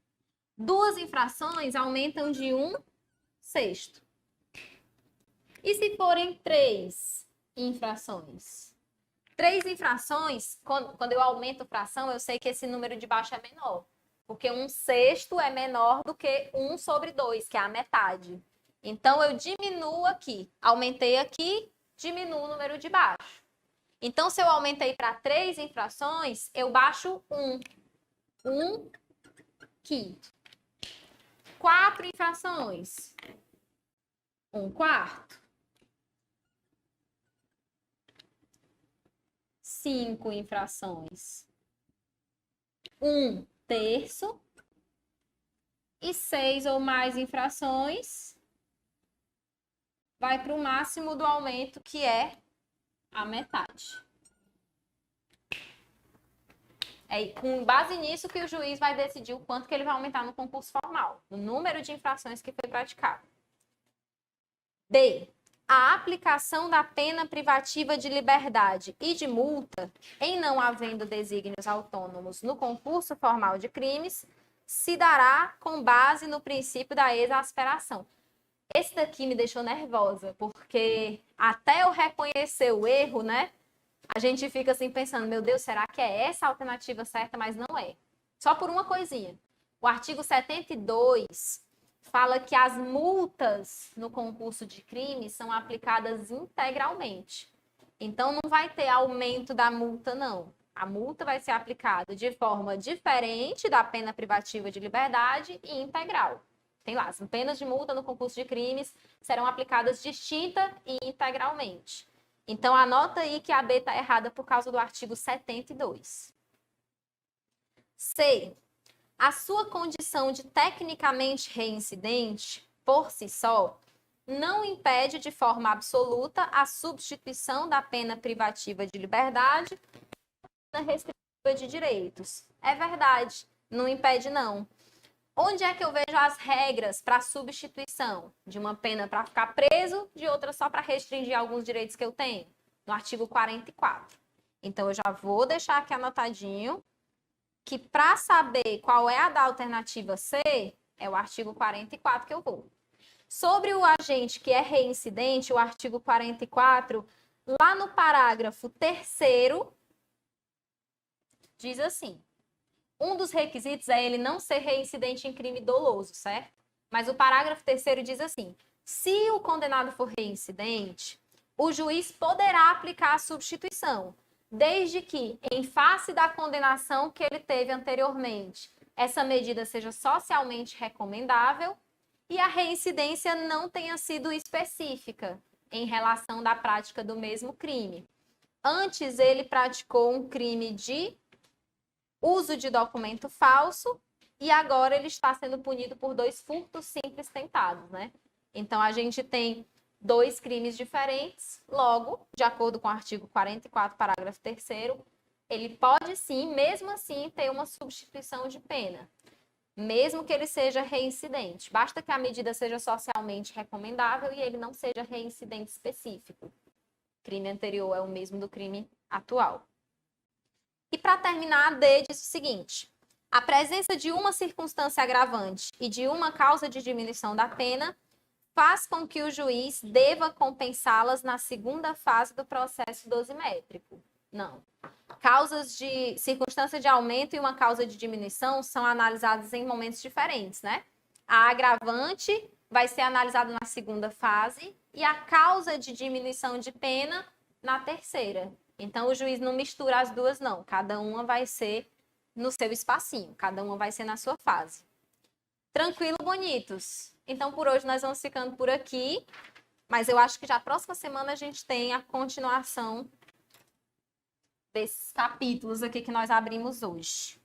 2 infrações aumentam de 1/6. E se forem 3 infrações? 3 infrações, quando eu aumento fração, eu sei que esse número de baixo é menor. Porque 1/6 é menor do que 1/2, que é a metade. Então, eu diminuo aqui. Aumentei aqui, diminuo o número de baixo. Então, se eu aumentei para 3 infrações, eu baixo 1. 1/5. 4 infrações. 1/4. 5 infrações. 1/3. E 6 ou mais infrações vai para o máximo do aumento, que é a metade. É com base nisso que o juiz vai decidir o quanto que ele vai aumentar no concurso formal, no número de infrações que foi praticado. D. A aplicação da pena privativa de liberdade e de multa, em não havendo desígnios autônomos no concurso formal de crimes, se dará com base no princípio da exasperação. Esse daqui me deixou nervosa, porque até eu reconhecer o erro, né? A gente fica assim pensando, meu Deus, será que é essa a alternativa certa? Mas não é. Só por uma coisinha. O artigo 72 fala que as multas no concurso de crimes são aplicadas integralmente. Então, não vai ter aumento da multa, não. A multa vai ser aplicada de forma diferente da pena privativa de liberdade e integral. Tem lá, as penas de multa no concurso de crimes serão aplicadas distinta e integralmente. Então, anota aí que a B está errada por causa do artigo 72. C. A sua condição de tecnicamente reincidente, por si só, não impede de forma absoluta a substituição da pena privativa de liberdade pela pena restritiva de direitos. É verdade, não impede não. Onde é que eu vejo as regras para substituição de uma pena para ficar preso, de outra só para restringir alguns direitos que eu tenho? No artigo 44. Então, eu já vou deixar aqui anotadinho que para saber qual é a da alternativa C, é o artigo 44 que eu vou. Sobre o agente que é reincidente, o artigo 44, lá no parágrafo 3º, diz assim: um dos requisitos é ele não ser reincidente em crime doloso, certo? Mas o parágrafo 3º diz assim: se o condenado for reincidente, o juiz poderá aplicar a substituição, desde que, em face da condenação que ele teve anteriormente, essa medida seja socialmente recomendável e a reincidência não tenha sido específica em relação da prática do mesmo crime. Antes, ele praticou um crime de uso de documento falso e agora ele está sendo punido por 2 furtos simples tentados, né? Então, a gente tem 2 crimes diferentes, logo, de acordo com o artigo 44, parágrafo 3º, ele pode sim, mesmo assim, ter uma substituição de pena, mesmo que ele seja reincidente. Basta que a medida seja socialmente recomendável e ele não seja reincidente específico. O crime anterior é o mesmo do crime atual. E para terminar, a D diz o seguinte: a presença de uma circunstância agravante e de uma causa de diminuição da pena faz com que o juiz deva compensá-las na segunda fase do processo dosimétrico. Não. Causas de circunstância de aumento e uma causa de diminuição são analisadas em momentos diferentes, né? A agravante vai ser analisada na segunda fase e a causa de diminuição de pena na terceira. Então, o juiz não mistura as duas, não. Cada uma vai ser no seu espacinho, cada uma vai ser na sua fase. Tranquilo, bonitos? Então, por hoje, nós vamos ficando por aqui. Mas eu acho que já a próxima semana a gente tem a continuação desses capítulos aqui que nós abrimos hoje.